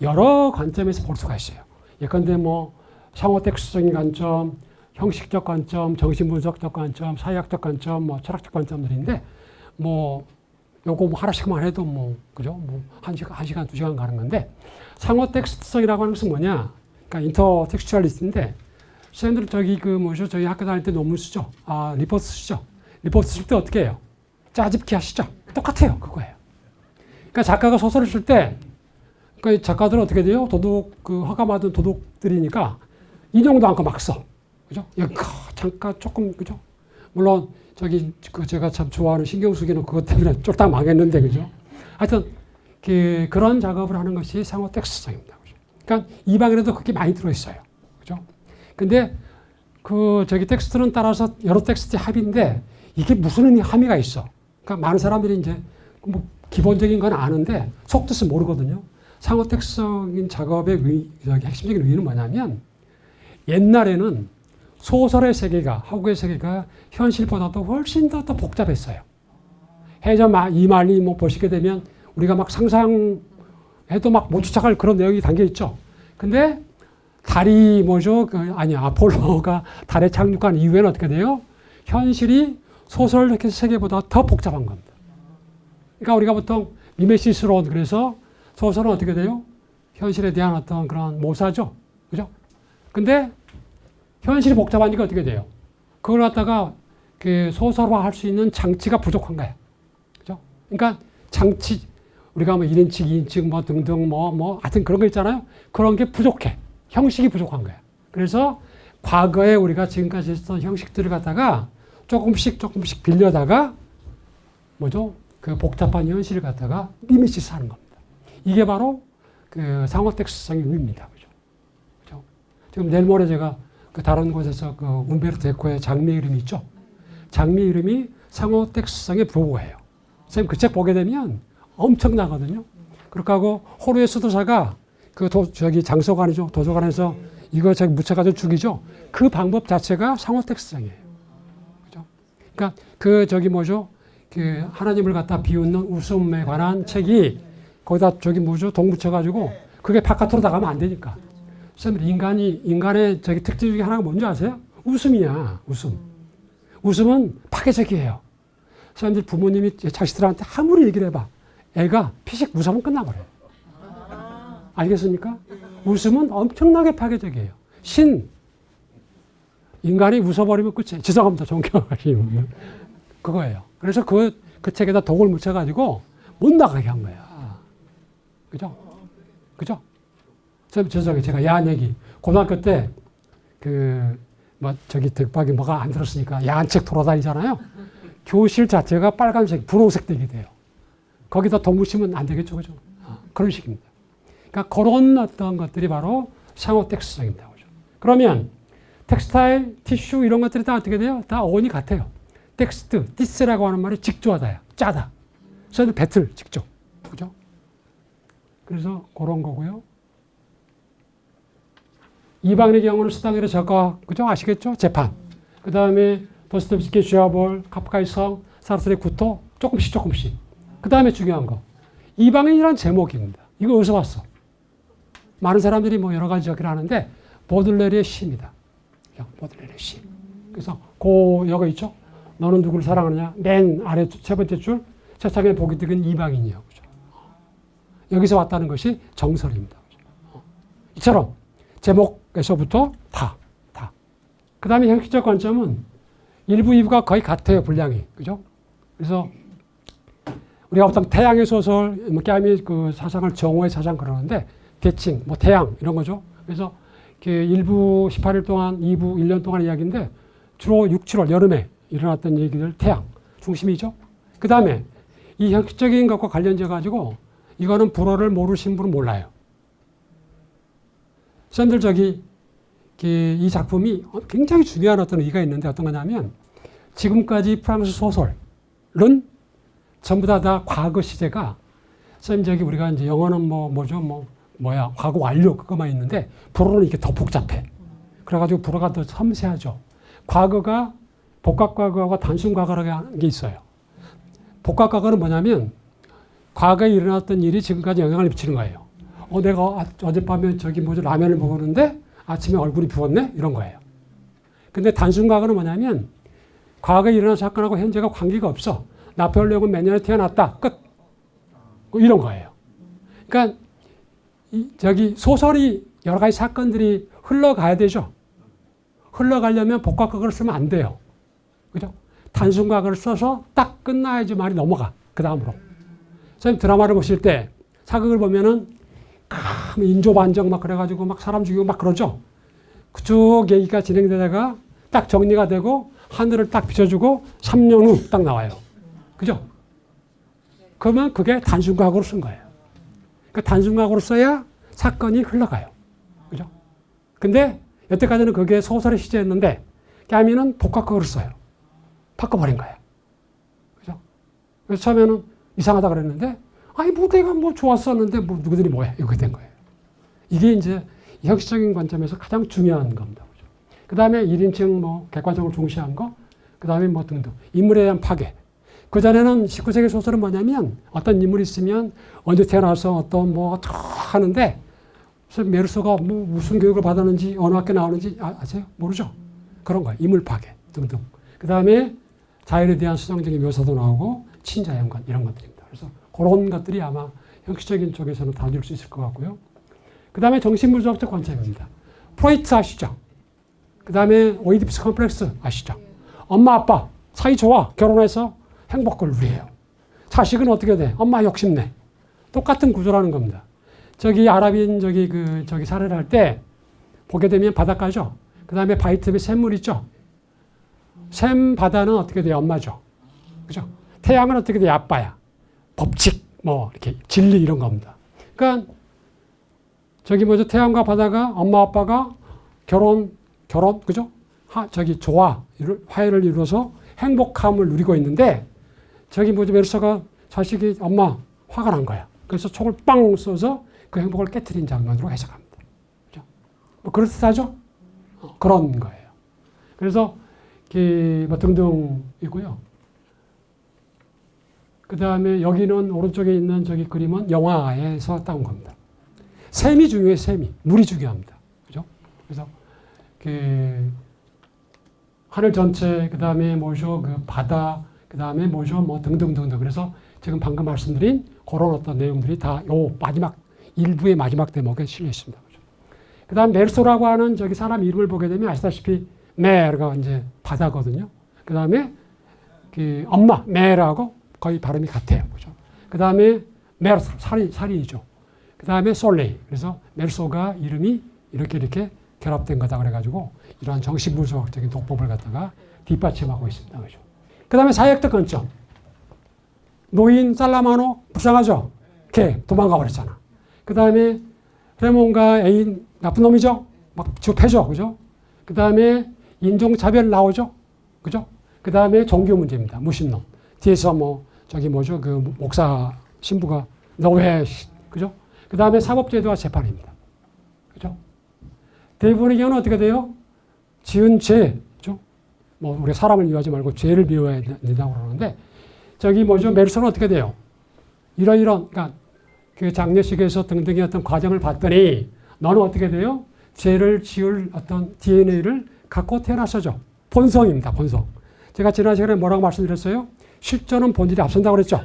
여러 관점에서 볼 수가 있어요. 예컨대 뭐 상호 텍스트적인 관점, 형식적 관점, 정신분석적 관점, 사회학적 관점, 뭐 철학적 관점들인데 뭐 요거 뭐 하나씩만 해도 뭐 그죠? 뭐 한 시간, 2시간 가는 건데 상호 텍스트성이라고 하는 것은 뭐냐? 그러니까 인터 텍스추얼리스트인데 선생님들 저희 학교 다닐 때 논문 쓰죠? 리포트 쓰죠? 리포트 쓸 때 어떻게 해요? 짜집기 하시죠? 똑같아요. 그거예요. 그러니까 작가가 소설을 쓸 때, 그러니까 작가들은 어떻게 돼요? 허가받은 도둑들이니까 인용도 않고 막 써. 그죠? 잠깐 조금, 그죠? 물론, 제가 참 좋아하는 신경수기는 그것 때문에 쫄딱 망했는데, 그죠? 하여튼, 그런 작업을 하는 것이 상호 텍스트성입니다. 그죠? 그러니까 이방인에도 그렇게 많이 들어있어요. 그죠? 근데, 텍스트는 따라서 여러 텍스트의 합인데, 이게 무슨 함의가 있어. 그러니까 많은 사람들이 이제 뭐 기본적인 건 아는데 속뜻은 모르거든요. 상호 텍스트적인 작업의 핵심적인 의미는 뭐냐면 옛날에는 소설의 세계가, 허구의 세계가 현실보다도 훨씬 더 복잡했어요. 해저 이말리 뭐 보시게 되면 우리가 막 상상해도 막 못 쫓아갈 그런 내용이 담겨 있죠. 근데 달이 뭐죠? 아폴로가 달에 착륙한 이후에는 어떻게 돼요? 현실이 소설 세계보다 더 복잡한 겁니다. 그러니까 우리가 보통 미메시스론, 그래서 소설은 어떻게 돼요? 현실에 대한 어떤 그런 모사죠. 그죠? 근데 현실이 복잡하니까 어떻게 돼요? 그걸 갖다가 그 소설화 할 수 있는 장치가 부족한 거야. 그죠? 그러니까 장치, 우리가 뭐 1인칭, 2인칭 뭐 등등 하여튼 그런 거 있잖아요. 그런 게 부족해. 형식이 부족한 거야. 그래서 과거에 우리가 지금까지 했던 형식들을 갖다가 조금씩 빌려다가 뭐죠? 그 복잡한 현실을 갖다가 미미시스 하는 겁니다. 이게 바로 그 상호 텍스트성의 의미입니다. 그죠? 지금 내일 모레 제가 그 다른 곳에서 그 움베르토 에코의 장미 이름이 있죠? 장미 이름이 상호 텍스트성의 부호예요. 선생님 그 책 보게 되면 엄청나거든요. 그렇게 하고 호르의 수도사가 그 장서관이죠. 도서관에서 이거 저기 묻혀가지고 죽이죠. 그 방법 자체가 상호 텍스트성이에요. 그죠? 그러니까 그 뭐죠? 그 하나님을 갖다 비웃는 웃음에 관한 책이 거기다 동 묻혀가지고 그게 바깥으로 나가면 안 되니까. 선생님 인간의 특징 중에 하나가 뭔지 아세요? 웃음이야. 웃음은 파괴적이에요. 선생님들 부모님이 자식들한테 아무리 얘기를 해봐. 애가 피식 웃으면 끝나버려요. 알겠습니까? 웃음은 엄청나게 파괴적이에요. 인간이 웃어버리면 끝이에요. 죄송합니다. 존경하시는 그거예요. 그래서 그 책에다 독을 묻혀가지고 못 나가게 한 거야. 그죠? 선생님, 죄송해요. 제가 야한 얘기. 고등학교 때, 득박이 뭐가 안 들었으니까 야한 책 돌아다니잖아요. 교실 자체가 빨간색, 분홍색 되게 돼요. 거기다 독 묻히면 안 되겠죠. 그죠? 그런 식입니다. 그러니까 그런 어떤 것들이 바로 상호 텍스트성입니다. 그죠? 그러면 텍스타일, 티슈 이런 것들이 다 어떻게 돼요? 다 어원이 같아요. 텍스트, 디스라고 하는 말이 직조하다야. 짜다. 저는 배틀, 직조. 그죠? 그래서 그런 거고요. 이방인의 경우는 수당일의 적과, 그죠? 아시겠죠? 재판. 그 다음에 도스토옙스키, 쥐아볼, 카프카의 성, 사르트르의 구토, 조금씩. 그 다음에 중요한 거. 이방인이란 제목입니다. 이거 어디서 왔어? 많은 사람들이 뭐 여러 가지 얘기를 하는데, 보들레르의 시입니다. 보들레르의 시. 그래서 여기 있죠? 너는 누구를 사랑하느냐? 맨 아래 세 번째 줄, 세상에 복이 득은 이방인이요. 그죠? 여기서 왔다는 것이 정설입니다. 그죠? 이처럼 제목에서부터 다. 그 다음에 형식적 관점은 1부, 2부가 거의 같아요, 분량이. 그죠? 그래서 우리가 보통 태양의 소설, 깨미 그 사상을 정오의 사상 그러는데, 대칭, 태양, 이런 거죠. 그래서 1부 18일 동안, 2부 1년 동안 이야기인데, 주로 6, 7월, 여름에 일어났던 얘기들, 태양, 중심이죠. 그 다음에 이 형식적인 것과 관련돼 가지고, 이거는 불어를 모르신 분은 몰라요. 선생님들 이 작품이 굉장히 중요한 어떤 의의가 있는데 어떤 거냐면 지금까지 프랑스 소설은 전부 다 과거 시제가 선생님 우리가 이제 영어는 과거 완료 그것만 있는데 불어는 이게 더 복잡해. 그래가지고 불어가 더 섬세하죠. 과거가 복합과거하고 단순과거라는 게 있어요. 복합과거는 뭐냐면 과거에 일어났던 일이 지금까지 영향을 미치는 거예요. 내가 어젯밤에 라면을 먹었는데 아침에 얼굴이 부었네? 이런 거예요. 근데 단순과거는 뭐냐면 과거에 일어난 사건하고 현재가 관계가 없어. 나폴레옹은 몇 년에 태어났다. 끝. 이런 거예요. 그러니까 소설이 여러 가지 사건들이 흘러가야 되죠. 흘러가려면 복합과거를 쓰면 안 돼요. 그죠? 단순과거를 써서 딱 끝나야지 말이 넘어가. 그 다음으로. 선생님 드라마를 보실 때 사극을 보면은 인조반정 그래가지고 사람 죽이고 그러죠. 그쪽 얘기가 진행되다가 딱 정리가 되고 하늘을 딱 비춰주고 3년 후 딱 나와요. 그죠? 그러면 그게 단순과거로 쓴 거예요. 그 단순과거로 써야 사건이 흘러가요. 그죠? 근데 여태까지는 그게 소설의 시제였는데 까미는 복합과거로 써요. 바꿔버린 거예요. 그죠? 그래서 처음에는 이상하다 그랬는데 내가 좋았었는데 누구들이 뭐해? 이렇게 된 거예요. 이게 이제 형식적인 관점에서 가장 중요한 겁니다. 그 다음에 1인칭 객관적으로 중시한 거, 그 다음에 등등. 인물에 대한 파괴. 그전에는 19세기 소설은 뭐냐면 어떤 인물이 있으면 언제 태어나서 어떤 뭐 하는데 메르소가 뭐 무슨 교육을 받았는지 어느 학교 나오는지 아세요? 모르죠? 그런 거예요. 인물 파괴 등등. 그 다음에 자연에 대한 수정적인 묘사도 나오고 친자연관 이런 것들입니다. 그래서 그런 것들이 아마 형식적인 쪽에서는 다룰 수 있을 것 같고요. 그 다음에 정신분석적 관점입니다. 프로이트 아시죠? 그 다음에 오이디푸스 컴플렉스 아시죠? 엄마 아빠 사이 좋아 결혼해서 행복을 누려요. 자식은 어떻게 돼? 엄마 욕심내. 똑같은 구조라는 겁니다. 저기 아랍인 저기 사례를 할 때 보게 되면 바닷가죠. 그 다음에 바이트에 샘물 있죠. 샘 바다는 어떻게 돼요? 엄마죠. 그죠? 태양은 어떻게 돼요? 아빠야. 법칙 뭐 이렇게 진리 이런 겁니다. 그러니까 저기 뭐죠? 태양과 바다가 엄마 아빠가 결혼 그죠? 화해를 이루어서 행복함을 누리고 있는데 저기 뭐죠? 메르소가 자식이 엄마 화가 난 거야. 그래서 총을 빵 쏘서 그 행복을 깨트린 장면으로 해석합니다. 그죠? 뭐 그럴듯하죠? 그런 거예요. 그래서 뭐 등등이고요. 그 다음에 여기는 오른쪽에 있는 저기 그림은 영화에서 따온 겁니다. 샘이 중요해요. 샘이 물이 중요합니다. 그죠? 그래서 그 하늘 전체 그 다음에 뭐죠? 그 바다 그 다음에 뭐죠? 뭐 등등등등. 그래서 지금 방금 말씀드린 그런 어떤 내용들이 다 요 마지막 일부의 마지막 대목에 실려 있습니다. 그 다음 메르소라고 하는 저기 사람 이름을 보게 되면 아시다시피 메르가 이제 바다거든요. 그 다음에 그 엄마 메르하고 거의 발음이 같아요. 그죠? 그 다음에 메르소 살인이죠. 그 다음에 솔레이. 그래서 메르소가 이름이 이렇게 결합된 거다 그래가지고 이러한 정신분석학적인 독법을 갖다가 뒷받침하고 있습니다. 그죠? 그 다음에 사역적 관점. 노인 살라마노 불쌍하죠? 걔 도망가 버렸잖아. 그 다음에 레몬과 애인 나쁜 놈이죠? 막 지급해줘. 그죠? 그 다음에 인종차별 나오죠? 그죠? 그 다음에 종교 문제입니다. 무신론. 뒤에서 그 목사 신부가 너 왜, 그죠? 그 다음에 사법제도와 재판입니다. 그죠? 대부분의 경우는 어떻게 돼요? 지은 죄, 그죠? 뭐, 우리가 사람을 미워하지 말고 죄를 미워해야 된다고 그러는데, 메르소는 어떻게 돼요? 그러니까 그 장례식에서 등등의 어떤 과정을 봤더니, 너는 어떻게 돼요? 죄를 지을 어떤 DNA를 갖고 태어났어죠. 본성입니다, 본성. 제가 지난 시간에 뭐라고 말씀드렸어요? 실존은 본질이 앞선다고 그랬죠?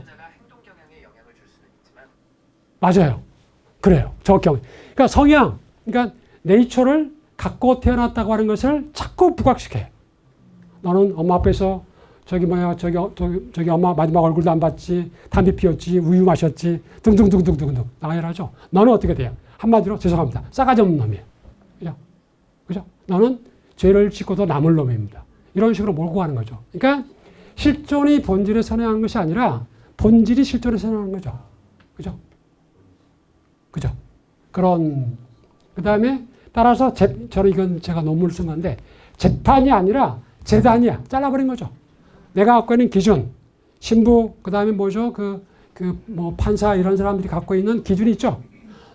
맞아요. 그래요. 그러니까 성향, 그러니까 네이처를 갖고 태어났다고 하는 것을 자꾸 부각시켜요. 너는 엄마 앞에서 저기 엄마 마지막 얼굴도 안 봤지, 담배 피웠지, 우유 마셨지, 등등등등등등 나열하죠. 너는 어떻게 돼요? 한마디로 죄송합니다. 싸가지 없는 놈이에요. 그죠? 너는 죄를 짓고도 남을 놈입니다. 이런 식으로 몰고 가는 거죠. 그러니까 실존이 본질에 선행하는 것이 아니라 본질이 실존에 선행하는 거죠. 그죠? 그죠? 그 다음에 따라서 이건 제가 논문을 쓴 건데 재판이 아니라 재단이야. 잘라버린 거죠. 내가 갖고 있는 기준, 신부, 그 다음에 뭐죠? 판사 이런 사람들이 갖고 있는 기준이 있죠.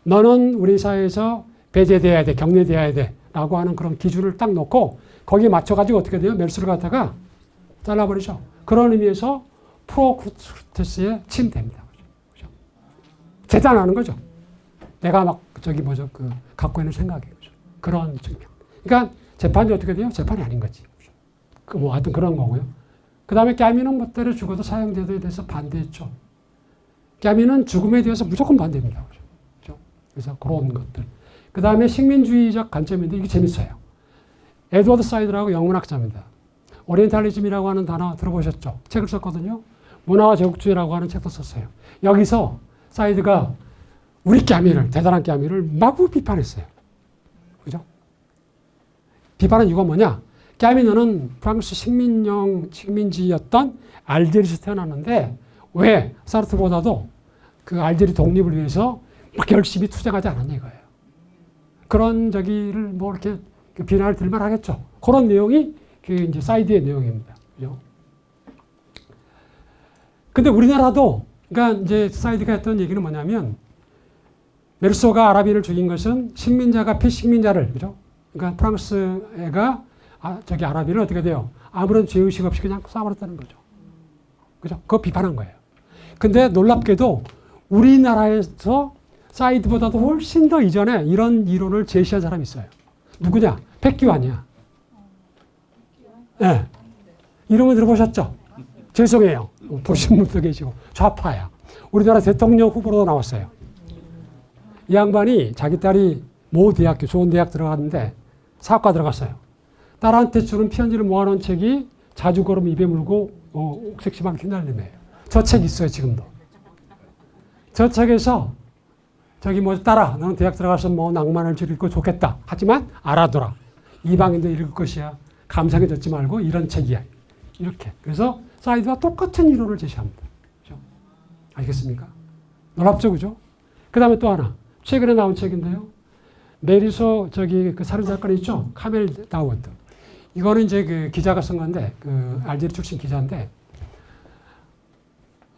너는 우리 사회에서 배제돼야 돼, 경례돼야 돼. 라고 하는 그런 기준을 딱 놓고 거기에 맞춰가지고 어떻게 돼요? 메르소를 갖다가 잘라버리죠. 그런 의미에서 프로크루테스에 침입됩니다. 그죠? 재단하는 거죠. 내가 갖고 있는 생각이에요. 그런 측면. 그러니까 재판이 어떻게 돼요? 재판이 아닌 거지. 하여튼 그런 거고요. 그 다음에 까미는 뭐 때려 죽어도 사형제도에 대해서 반대했죠. 까미는 죽음에 대해서 무조건 반대입니다. 그죠? 그래서 그런 것들. 그 다음에 식민주의적 관점인데 이게 재밌어요. 에드워드 사이드라고 영문학자입니다. 오리엔탈리즘이라고 하는 단어 들어보셨죠? 책을 썼거든요. 문화와 제국주의라고 하는 책도 썼어요. 여기서 사이드가 우리 까미를, 대단한 까미를 마구 비판했어요. 그죠? 비판한 이유가 뭐냐? 까미는 프랑스 식민지였던 알제리에서 태어났는데 왜 사르트르보다도 그 알제리 독립을 위해서 막 열심히 투쟁하지 않았냐 이거예요. 그런 저기를 이렇게 비난을 들만 하겠죠. 그런 내용이 이제 사이드의 내용입니다. 그죠? 근데 우리나라도, 그러니까 이제 사이드가 했던 얘기는 뭐냐면, 메르소가 아랍인을 죽인 것은 식민자가 피식민자를, 그죠? 그러니까 프랑스 애가 아랍인을 어떻게 돼요? 아무런 죄의식 없이 그냥 쏴버렸다는 거죠. 그죠? 그거 비판한 거예요. 근데 놀랍게도 우리나라에서 사이드보다도 훨씬 더 이전에 이런 이론을 제시한 사람이 있어요. 누구냐? 백기환이야. 예. 네. 이름을 들어보셨죠? 죄송해요. 보신 분도 계시고. 좌파야. 우리나라 대통령 후보로도 나왔어요. 이 양반이 자기 딸이 모 대학교, 좋은 대학 들어갔는데 사학과 들어갔어요. 딸한테 주는 편지를 모아놓은 책이 자주 걸음 입에 물고 옥색 지방 휘날림이에요. 저 책 있어요, 지금도. 저 책에서 저기 뭐 딸아, 너는 대학 들어가서 뭐 낭만을 즐기고 좋겠다. 하지만 알아둬라. 이방인도 읽을 것이야. 감상에 젖지 말고 이런 책이야. 이렇게. 그래서 사이드와 똑같은 이론을 제시합니다. 그죠? 알겠습니까? 놀랍죠, 그죠? 그 다음에 또 하나. 최근에 나온 책인데요. 메리소 저기 그 살인 사건 있죠? 카멜 다우드. 이거는 이제 그 기자가 쓴 건데, 그 알제리 출신 기자인데,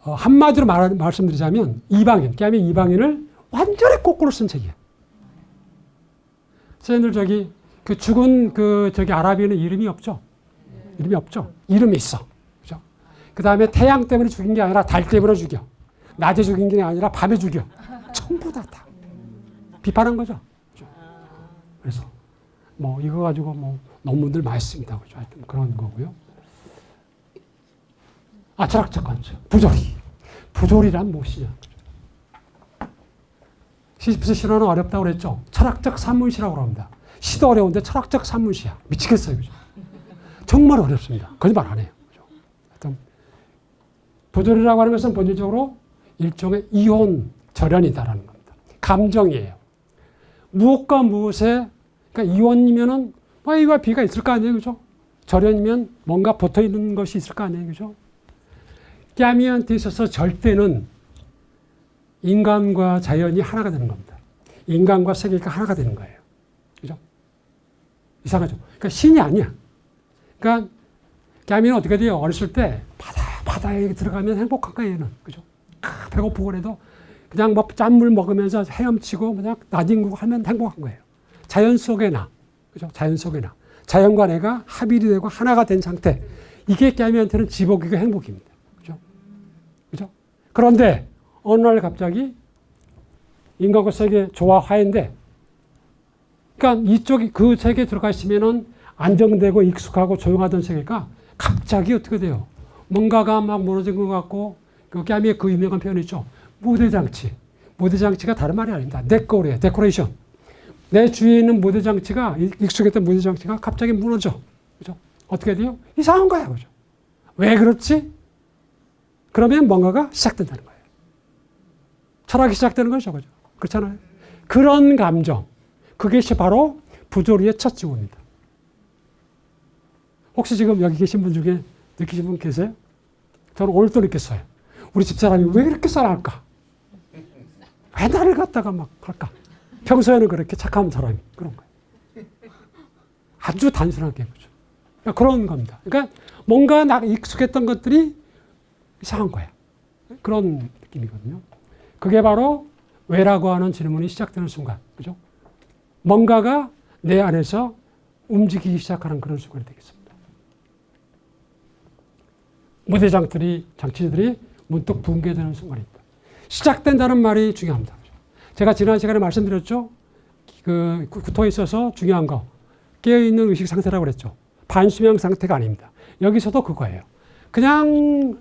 한마디로 말씀드리자면 이방인, 깨미 이방인을 완전히 거꾸로 쓴 책이에요. 선생님들 저기 그 죽은 그 저기 아랍인은 이름이 없죠? 이름이 없죠? 이름이 있어. 그죠? 그 다음에 태양 때문에 죽인 게 아니라 달 때문에 죽여. 낮에 죽인 게 아니라 밤에 죽여. 전부 다. 비판한 거죠. 그죠? 그래서 뭐 이거 가지고 뭐 논문들 많이 씁니다. 그죠? 하여튼 그런 거고요. 철학적 관점. 부조리. 부조리란 무엇이냐? 시집스 실어는 어렵다고 그랬죠. 철학적 산문시라고 합니다. 시도 어려운데 철학적 산문시야. 미치겠어요. 그죠? 정말 어렵습니다. 거짓말 안 해요. 그죠? 하여튼 부조리라고 하는 것은 본질적으로 일종의 이혼 절연이다라는 겁니다. 감정이에요. 무엇과 무엇에, 그러니까 이혼이면은 A와 B가 있을 거 아니에요. 그죠? 절연이면 뭔가 붙어 있는 것이 있을 거 아니에요. 그죠? 깨미한테 있어서 절대는 인간과 자연이 하나가 되는 겁니다. 인간과 세계가 하나가 되는 거예요. 그죠? 이상하죠? 그러니까 신이 아니야. 그러니까 깨미는 어떻게 돼요? 어렸을 때 바다에 들어가면 행복한 거예요. 얘는. 그죠? 배고프고 그래도 그냥 뭐 짠물 먹으면서 헤엄치고 그냥 나뒹구고 하면 행복한 거예요. 자연 속의 나. 그죠? 자연 속의 나. 자연과 내가 합일이 되고 하나가 된 상태. 이게 깨미한테는 지복이고 행복입니다. 그죠? 그죠? 그런데 어느 날 갑자기 인간과 세계 조화 화해인데, 그러니까 이쪽이 그 세계에 들어가 있으면은 안정되고 익숙하고 조용하던 세계가 갑자기 어떻게 돼요? 뭔가가 막 무너진 것 같고, 그 깨미의 그 유명한 표현이 있죠. 무대장치. 무대장치가 다른 말이 아닙니다. 데코레이션. 내 주위에 있는 무대장치가, 익숙했던 무대장치가 갑자기 무너져. 그죠? 어떻게 돼요? 이상한 거야. 그죠? 왜 그렇지? 그러면 뭔가가 시작된다는 거예요. 철학이 시작되는 거죠. 그죠? 그렇잖아요. 그런 감정. 그것이 바로 부조리의 첫 증후입니다. 혹시 지금 여기 계신 분 중에 느끼신 분 계세요? 저는 오늘 또 느꼈어요. 우리 집사람이 왜 이렇게 쌀할까? 왜 나를 갖다가 막 할까? 평소에는 그렇게 착한 사람이 그런 거예요. 아주 단순하게 그죠. 그러니까 그런 겁니다. 그러니까 뭔가 나 익숙했던 것들이 이상한 거야. 그런 느낌이거든요. 그게 바로 왜라고 하는 질문이 시작되는 순간, 그죠? 뭔가가 내 안에서 움직이기 시작하는 그런 순간이 되겠습니다. 장치들이 문득 붕괴되는 순간입니다. 시작된다는 말이 중요합니다. 제가 지난 시간에 말씀드렸죠? 그 구토에 있어서 중요한 거, 깨어있는 의식 상태라고 그랬죠. 반수명 상태가 아닙니다. 여기서도 그거예요. 그냥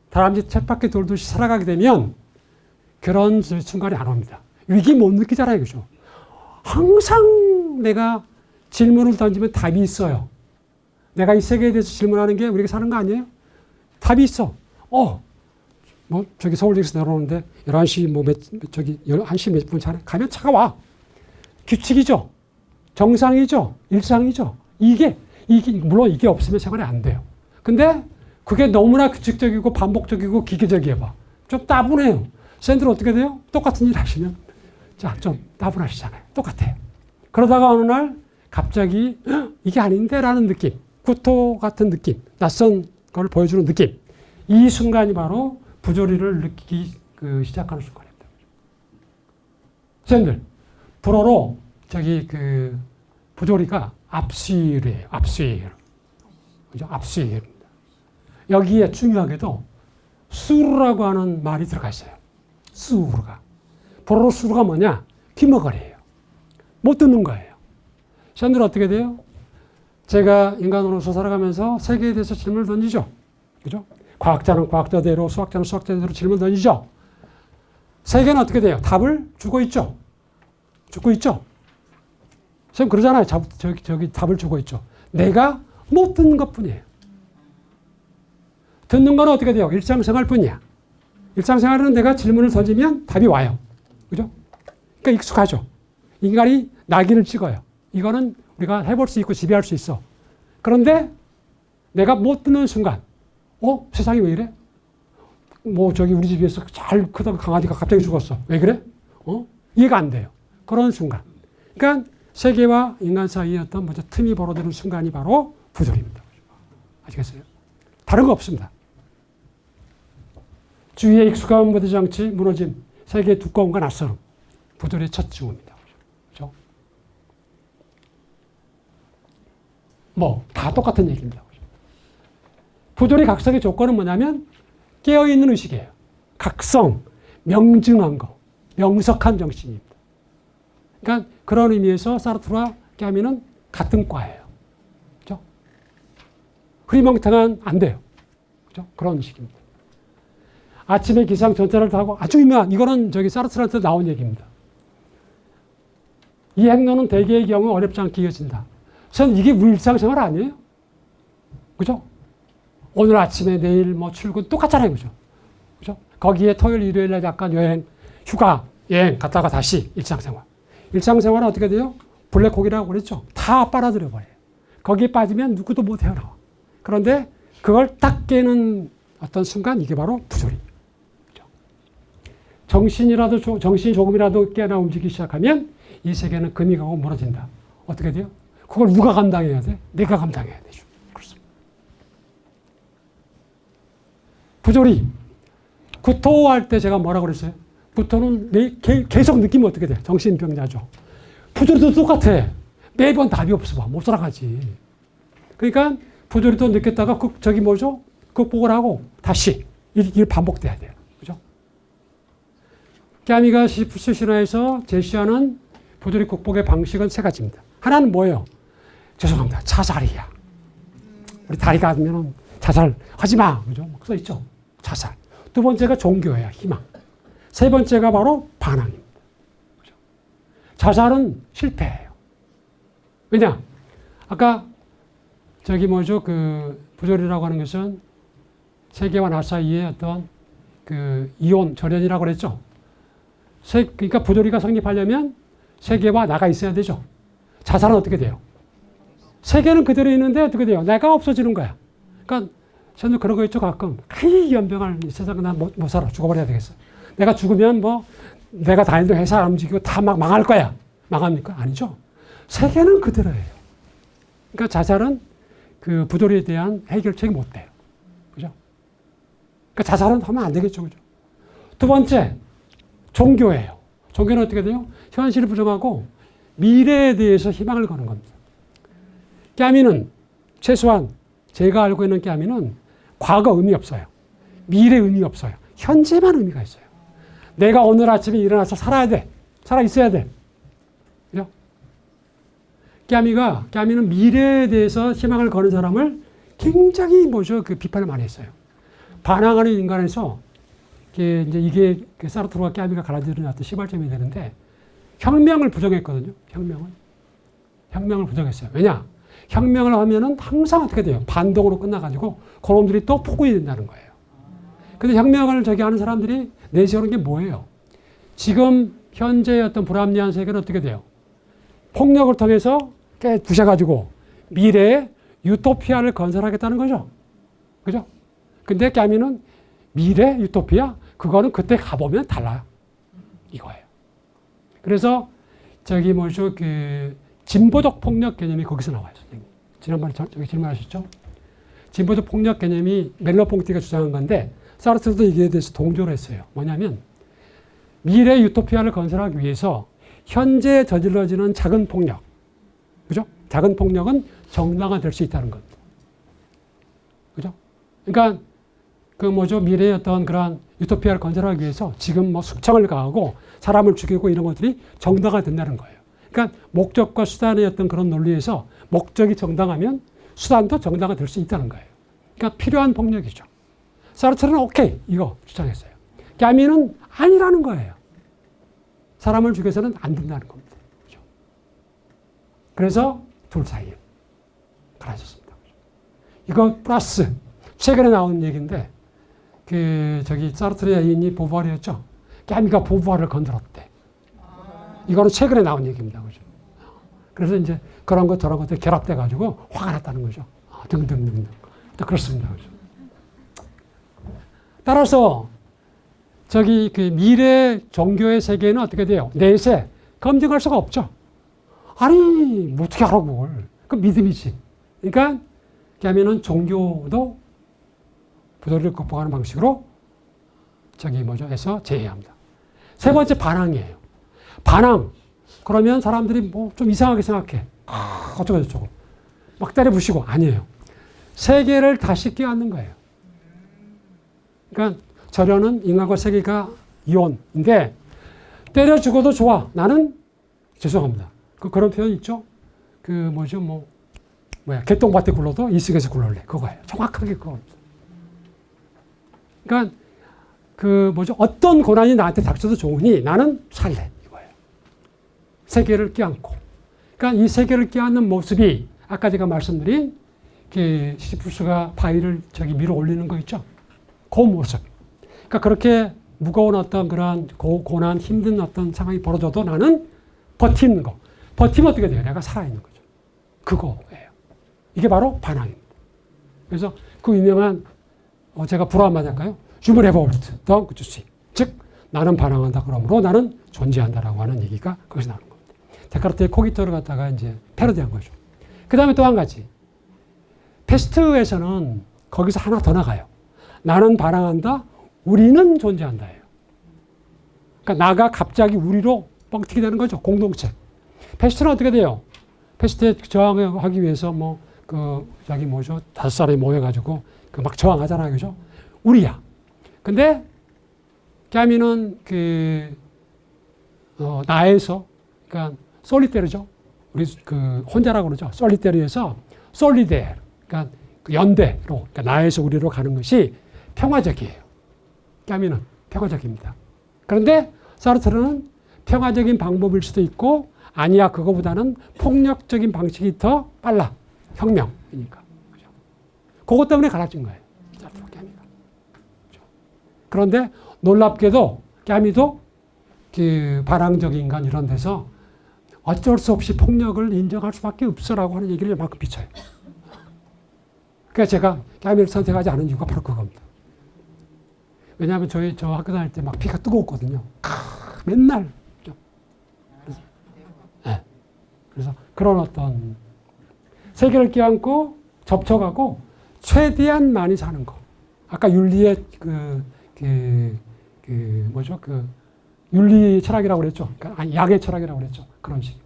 다람쥐 쳇바퀴 돌듯이 살아가게 되면 그런 순간이 안 옵니다. 위기 못 느끼잖아요. 그죠? 항상 내가 질문을 던지면 답이 있어요. 내가 이 세계에 대해서 질문하는 게 우리가 사는 거 아니에요? 답이 있어. 뭐 저기 서울역에서 내려오는데 11시 뭐 1시 몇 분 차례 가면 차가 와. 규칙이죠. 정상이죠. 일상이죠. 이게 물론 이게 없으면 생활이 안 돼요. 근데 그게 너무나 규칙적이고 반복적이고 기계적이어 봐. 좀 따분해요. 샌들 어떻게 돼요? 똑같은 일 하시면 좀 따분하시잖아요. 똑같아요. 그러다가 어느 날 갑자기 이게 아닌데 라는 느낌, 구토 같은 느낌, 낯선 걸 보여주는 느낌, 이 순간이 바로 부조리를 느끼기 시작하는 순간입니다. 샌들 불어로 저기 그 부조리가 압수일이에요. 압수일. 그죠? 압수일. 여기에 중요하게도 수루라고 하는 말이 들어가 있어요. 수루가. 보로로 수루가 뭐냐? 귀머거리예요. 못 듣는 거예요. 사람들 어떻게 돼요? 제가 인간으로서 살아가면서 세계에 대해서 질문을 던지죠. 그죠? 과학자는 과학자대로, 수학자는 수학자대로 질문 던지죠. 세계는 어떻게 돼요? 답을 주고 있죠. 주고 있죠. 선생님 그러잖아요. 저기 답을 주고 있죠. 내가 못 듣는 것 뿐이에요. 듣는 건 어떻게 돼요? 일상생활 뿐이야. 일상생활은 내가 질문을 던지면 답이 와요. 그죠? 그러니까 익숙하죠. 인간이 낙인을 찍어요. 이거는 우리가 해볼 수 있고 지배할 수 있어. 그런데 내가 못 듣는 순간, 세상이 왜 이래? 저기 우리 집에서 잘 크다가 강아지가 갑자기 죽었어. 왜 그래? 이해가 안 돼요. 그런 순간. 그러니까 세계와 인간 사이에 어떤 틈이 벌어지는 순간이 바로 부조리입니다. 아시겠어요? 다른 거 없습니다. 주위에 익숙함 못하지 않지 무너짐, 세계의 두꺼움과 낯설음, 부조리의 첫 징후입니다. 그렇죠? 다 똑같은 얘기입니다. 부조리 각성의 조건은 뭐냐면 깨어있는 의식이에요. 각성, 명증한 거, 명석한 정신입니다. 그러니까 그런 의미에서 사르트르와 까미는 같은 과예요. 그렇죠? 흐리멍텅한 안 돼요. 그렇죠? 그런 식입니다. 아침에 기상 전차를 타고 아주 유명한 이거는 사르트르한테 나온 얘기입니다. 이 행로는 대개의 경우 어렵지 않게 이어진다. 저는 이게 우리 일상생활 아니에요? 그죠? 오늘 아침에 내일 출근 똑같잖아요. 그죠? 그죠? 거기에 토요일, 일요일에 약간 여행, 휴가, 여행 갔다가 다시 일상생활. 일상생활은 어떻게 돼요? 블랙홀이라고 그랬죠? 다 빨아들여 버려요. 거기에 빠지면 누구도 못 헤어나와. 그런데 그걸 딱 깨는 어떤 순간 이게 바로 부조리. 그죠? 정신이 조금이라도 깨나 움직이기 시작하면 이 세계는 금이 가고 무너진다. 어떻게 돼요? 그걸 누가 감당해야 돼? 내가 감당해야 되죠. 그렇습니다. 부조리. 구토할 때 제가 뭐라고 그랬어요? 구토는 계속 느끼면 어떻게 돼? 정신병자죠. 부조리도 똑같아. 매번 답이 없어. 못 살아가지. 그러니까 부조리도 느꼈다가 극복을 하고 다시 이게 반복돼야 돼요. 그죠? 까미가 스시나에서 제시하는 부조리 극복의 방식은 세 가지입니다. 하나는 뭐예요? 죄송합니다. 자살이야. 우리 다리가 아프면 자살하지 마. 그죠? 써 있죠? 자살. 두 번째가 종교예요. 희망. 세 번째가 바로 반항입니다. 그죠? 자살은 실패예요. 왜냐? 아까 부조리라고 하는 것은 세계와 나 사이의 어떤 이온, 절연이라고 그랬죠? 그러니까 부조리가 성립하려면 세계와 나가 있어야 되죠. 자살은 어떻게 돼요? 세계는 그대로 있는데 어떻게 돼요? 내가 없어지는 거야. 그러니까 저는 그런 거 있죠. 가끔. 연병할 이 세상은 난 못 살아. 죽어버려야 되겠어. 내가 죽으면 내가 다니던 회사 안 움직이고 다 막 망할 거야. 망합니까? 아니죠. 세계는 그대로예요. 그러니까 자살은 부조리에 대한 해결책이 못 돼요. 그죠? 그러니까 자살은 하면 안 되겠죠. 그죠? 두 번째, 종교예요. 종교는 어떻게 돼요? 현실을 부정하고 미래에 대해서 희망을 거는 겁니다. 까미는 최소한 제가 알고 있는 까미는 과거 의미 없어요. 미래 의미 없어요. 현재만 의미가 있어요. 내가 오늘 아침에 일어나서 살아야 돼. 살아 있어야 돼. 그죠? 까미는 미래에 대해서 희망을 거는 사람을 굉장히 비판을 많이 했어요. 반항하는 인간에서 이게 사르트르와 까미가 갈라지는 어떤 시발점이 되는데 혁명을 부정했거든요. 혁명을 부정했어요. 왜냐? 혁명을 하면은 항상 어떻게 돼요? 반동으로 끝나가지고 그놈들이 또 포구이 된다는 거예요. 근데 혁명을 하는 사람들이 내세우는 게 뭐예요? 지금 현재의 어떤 불합리한 세계는 어떻게 돼요? 폭력을 통해서 부셔가지고 미래에 유토피아를 건설하겠다는 거죠. 그죠? 근데 까미는 미래 유토피아? 그거는 그때 가보면 달라요. 이거예요. 그래서 진보적 폭력 개념이 거기서 나와요, 선생님. 지난번에 질문하셨죠? 진보적 폭력 개념이 멜로퐁티가 주장한 건데 사르트르도 이게 대해서 동조를 했어요. 뭐냐면 미래 유토피아를 건설하기 위해서 현재 저질러지는 작은 폭력, 그죠? 작은 폭력은 정당화될 수 있다는 겁니다. 그죠? 그러니까 그 뭐죠 미래의 어떤 그런 유토피아를 건설하기 위해서 지금 뭐 숙청을 가하고 사람을 죽이고 이런 것들이 정당화 된다는 거예요. 그러니까 목적과 수단의 어떤 그런 논리에서 목적이 정당하면 수단도 정당화 될 수 있다는 거예요. 그러니까 필요한 폭력이죠. 사르트르는 오케이 이거 주장했어요. 까미는 아니라는 거예요. 사람을 죽여서는 안 된다는 겁니다. 그렇죠? 그래서 둘 사이에 갈라졌습니다. 이거 플러스 최근에 나온 얘기인데 사르트르의 애인이 보부아르였죠. 까미가 보부아르를 건드렸대. 이거는 최근에 나온 얘기입니다. 그죠? 그래서 이제 그런 것 저런 것들 결합돼 가지고 화가 났다는 거죠. 등등등등. 그렇습니다. 그죠? 따라서 그 미래 종교의 세계는 어떻게 돼요? 내세 검증할 수가 없죠. 아니 뭐 어떻게 알아 그걸? 그 믿음이지. 그러니까 그러면은 종교도 부조리를 극복하는 방식으로 해서 제외합니다. 세 번째 반항이에요. 반항. 그러면 사람들이 뭐 좀 이상하게 생각해. 어쩌고 저쩌고. 막 때려 부시고 아니에요. 세계를 다시 끼얹는 거예요. 그러니까 절연은 인간과 세계가 이온인데 때려 죽어도 좋아. 나는 죄송합니다. 그런 표현 있죠? 개똥밭에 굴러도 이승에서 굴러올래. 그거예요. 정확하게 그겁니다. 그러니까 어떤 고난이 나한테 닥쳐도 좋으니 나는 살래. 이거예요. 세계를 끼얹고. 그러니까 이 세계를 끼얹는 모습이 아까 제가 말씀드린 시시푸스가 바위를 밀어 올리는 거 있죠? 그 모습. 그러니까 그렇게 무거운 어떤 그런 고난, 힘든 어떤 상황이 벌어져도 나는 버티는 거. 버티면 어떻게 돼요? 내가 살아있는 거죠. 그거예요. 이게 바로 반항입니다. 그래서 그 유명한, 제가 불화만 할까요? Human revolt, the juicy. 즉, 나는 반항한다. 그러므로 나는 존재한다라고 하는 얘기가 거기서 나오는 겁니다. 데카르트의 코기토를 갖다가 이제 패러디한 거죠. 그 다음에 또 한 가지. 페스트에서는 거기서 하나 더 나가요. 나는 반항한다. 우리는 존재한다예요. 그러니까 나가 갑자기 우리로 뻥튀기 되는 거죠. 공동체. 페스트는 어떻게 돼요? 페스트에 저항하기 위해서 다섯 사람이 모여가지고 막 저항하잖아요. 그죠? 우리야. 근데 까미는 나에서, 그러니까 솔리테르죠. 우리 혼자라고 그러죠. 솔리테르에서 솔리데, 그러니까 연대로, 그러니까 나에서 우리로 가는 것이 평화적이에요. 까미는 평화적입니다. 그런데 사르트르는 평화적인 방법일 수도 있고 아니야 그거보다는 폭력적인 방식이 더 빨라. 혁명이니까. 그죠? 그것 때문에 갈라진 거예요. 사르트르와 까미가. 그죠? 그런데 놀랍게도 까미도 반항적인 인간 이런 데서 어쩔 수 없이 폭력을 인정할 수밖에 없어라고 하는 얘기를 이만큼 비춰요. 그러니까 제가 까미를 선택하지 않은 이유가 바로 그겁니다. 왜냐하면 저 학교 다닐 때 막 피가 뜨거웠거든요. 맨날. 그래서, 네. 그래서 그런 어떤 세계를 끼얹고 접촉하고 최대한 많이 사는 거. 아까 윤리의 윤리 철학이라고 그랬죠. 그러니까 약의 철학이라고 그랬죠. 그런 식.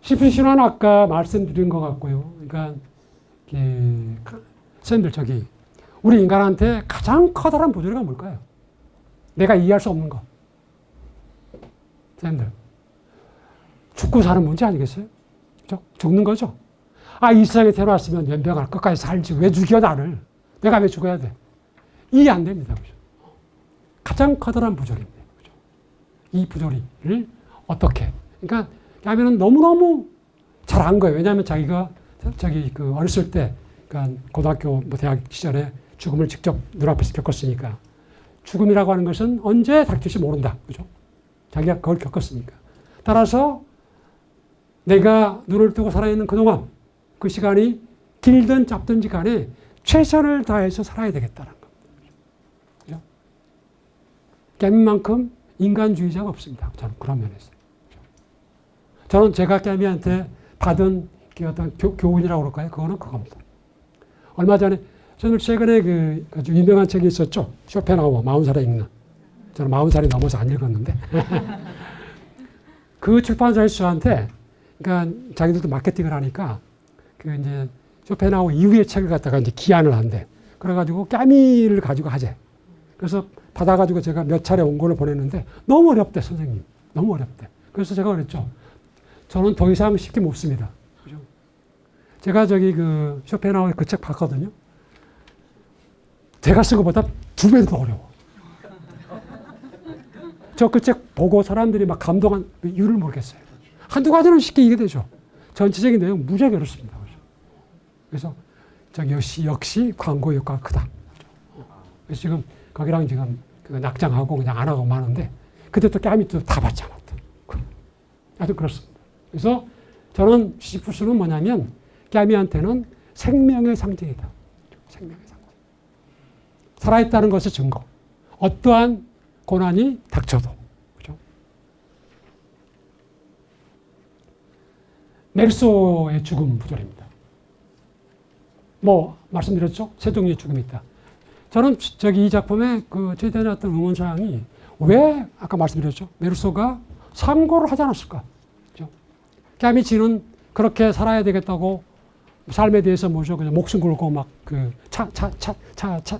시푸신화는 아까 말씀드린 것 같고요. 그러니까 선생님들 우리 인간한테 가장 커다란 부조리가 뭘까요? 내가 이해할 수 없는 거. 선생님들. 죽고 사는 문제 아니겠어요? 그렇죠? 죽는 거죠. 이 세상에 태어났으면 연병할 끝까지 살지. 왜 죽여 나를? 내가 왜 죽어야 돼? 이해 안 됩니다. 그렇죠? 가장 커다란 부조리입니다. 그렇죠? 이 부조리를 어떻게. 그러니까 하면은 너무너무 잘 안 거예요. 왜냐하면 자기가 어렸을 때, 그러니까 고등학교, 대학 시절에 죽음을 직접 눈앞에서 겪었으니까. 죽음이라고 하는 것은 언제 닥칠지 모른다. 그죠? 자기가 그걸 겪었으니까. 따라서 내가 눈을 뜨고 살아있는 그동안 그 시간이 길든 짧든지 간에 최선을 다해서 살아야 되겠다는 겁니다. 그죠? 깨미만큼 인간주의자가 없습니다. 저는 그런 면에서. 저는 제가 깨미한테 받은 어떤 교훈이라고 그럴까요? 그겁니다. 얼마 전에 저는 최근에 아주 유명한 책이 있었죠. 쇼펜하우어 40살에 읽는. 저는 40살이 넘어서 안 읽었는데. 그 출판사에서 저한테, 그러니까 자기들도 마케팅을 하니까 이제 쇼펜하우어 이후의 책을 갖다가 이제 기한을 한대. 그래가지고 까미를 가지고 하재. 그래서 받아가지고 제가 몇 차례 원고를 보냈는데 너무 어렵대, 선생님. 너무 어렵대. 그래서 제가 그랬죠. 저는 더 이상 쉽게 못 씁니다. 그죠? 제가 저기 그 쇼펜하우어 그 책 봤거든요. 제가 쓴 것보다 2배 더 어려워. 저 그 책 보고 사람들이 막 감동한 이유를 모르겠어요. 한두 가지는 쉽게 이해되죠. 전체적인 내용 무지하게 어렵습니다. 그래서 저기 역시 광고 효과가 크다. 그래서 지금 거기랑 지금 낙장하고 그냥 안 하고 마는데 그때 또 까미 또 다 봤잖아. 아주 그렇습니다. 그래서 저는 시시푸스는 뭐냐면 까미한테는 생명의 상징이다. 생명의 상징. 살아있다는 것의 증거. 어떠한 고난이 닥쳐도. 그죠? 멜소의 죽음 구절입니다. 뭐 말씀드렸죠? 세 종류의 죽음이 있다. 저는 저기 이 작품에 그 최대한 어떤 응원사항이 왜 아까 말씀드렸죠? 멜소가 상고를 하지 않았을까? 그죠? 까미치는 그렇게 살아야 되겠다고 삶에 대해서 뭐죠? 그냥 목숨 걸고 막 그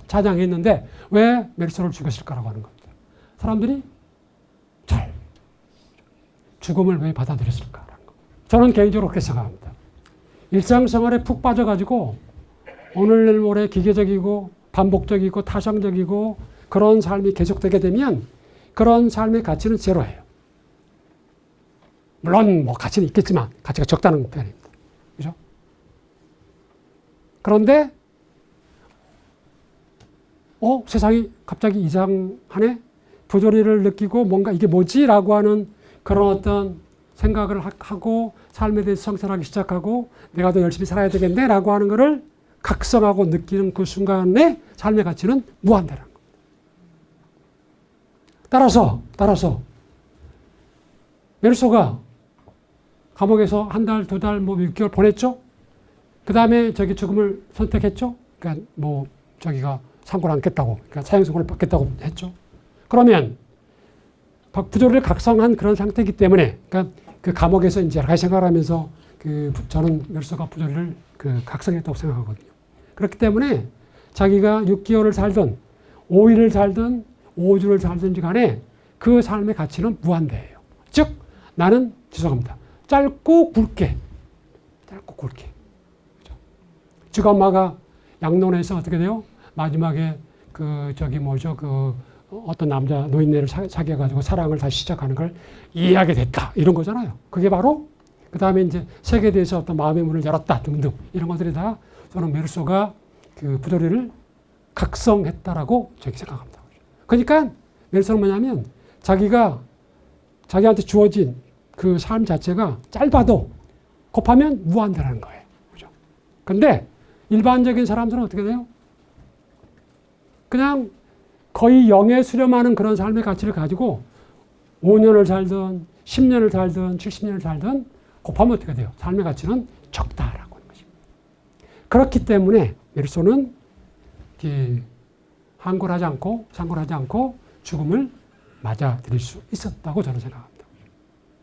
찬양했는데 왜 멜소를 죽였을까라고 하는 겁니다. 사람들이 잘 죽음을 왜 받아들였을까라는 거. 저는 개인적으로 그렇게 생각합니다. 일상생활에 푹 빠져가지고 오늘 모레 기계적이고 반복적이고 타성적이고 그런 삶이 계속되게 되면 그런 삶의 가치는 제로예요. 물론 뭐 가치는 있겠지만 가치가 적다는 표현입니다. 그죠? 그런데 세상이 갑자기 이상하네? 부조리를 느끼고 뭔가 이게 뭐지? 라고 하는 그런 어떤 생각을 하고 삶에 대해서 성찰하기 시작하고 내가 더 열심히 살아야 되겠네? 라고 하는 거를 각성하고 느끼는 그 순간에 삶의 가치는 무한대라는 겁니다. 따라서 멜소가 감옥에서 한 달, 2달, 뭐 6개월 보냈죠? 그 다음에 저기 죽음을 선택했죠? 그러니까 뭐 저기가 상고를 안겠다고, 그러니까 사형선고를 받겠다고 했죠. 그러면 부조리를 각성한 그런 상태이기 때문에, 그러니까 그 감옥에서 이제 여러 가지 생각을 하면서 저는 멜소가 부조리를 각성했다고 생각하거든요. 그렇기 때문에 자기가 6개월을 살든 5일을 살든 5주를 살든지 간에 그 삶의 가치는 무한대예요. 즉 나는 죄송합니다. 짧고 굵게. 그죠? 즉 엄마가 양론에서 어떻게 돼요? 마지막에 어떤 남자 노인네를 사귀어가지고 사랑을 다시 시작하는 걸 이해하게 됐다. 이런 거잖아요. 그게 바로 그 다음에 이제 세계에 대해서 어떤 마음의 문을 열었다 등등 이런 것들이 다 저는 멜소가 그 부조리를 각성했다라고 저기 생각합니다. 그러니까 멜소는 뭐냐면 자기한테 주어진 그 삶 자체가 짧아도 곱하면 무한대라는 거예요. 그죠? 근데 일반적인 사람들은 어떻게 돼요? 그냥 거의 0에 수렴하는 그런 삶의 가치를 가지고 5년을 살든 10년을 살든 70년을 살든 곱하면 어떻게 돼요? 삶의 가치는 적다라고 하는 것입니다. 그렇기 때문에 멜소는 상고를 하지 않고 죽음을 맞아들일 수 있었다고 저는 생각합니다.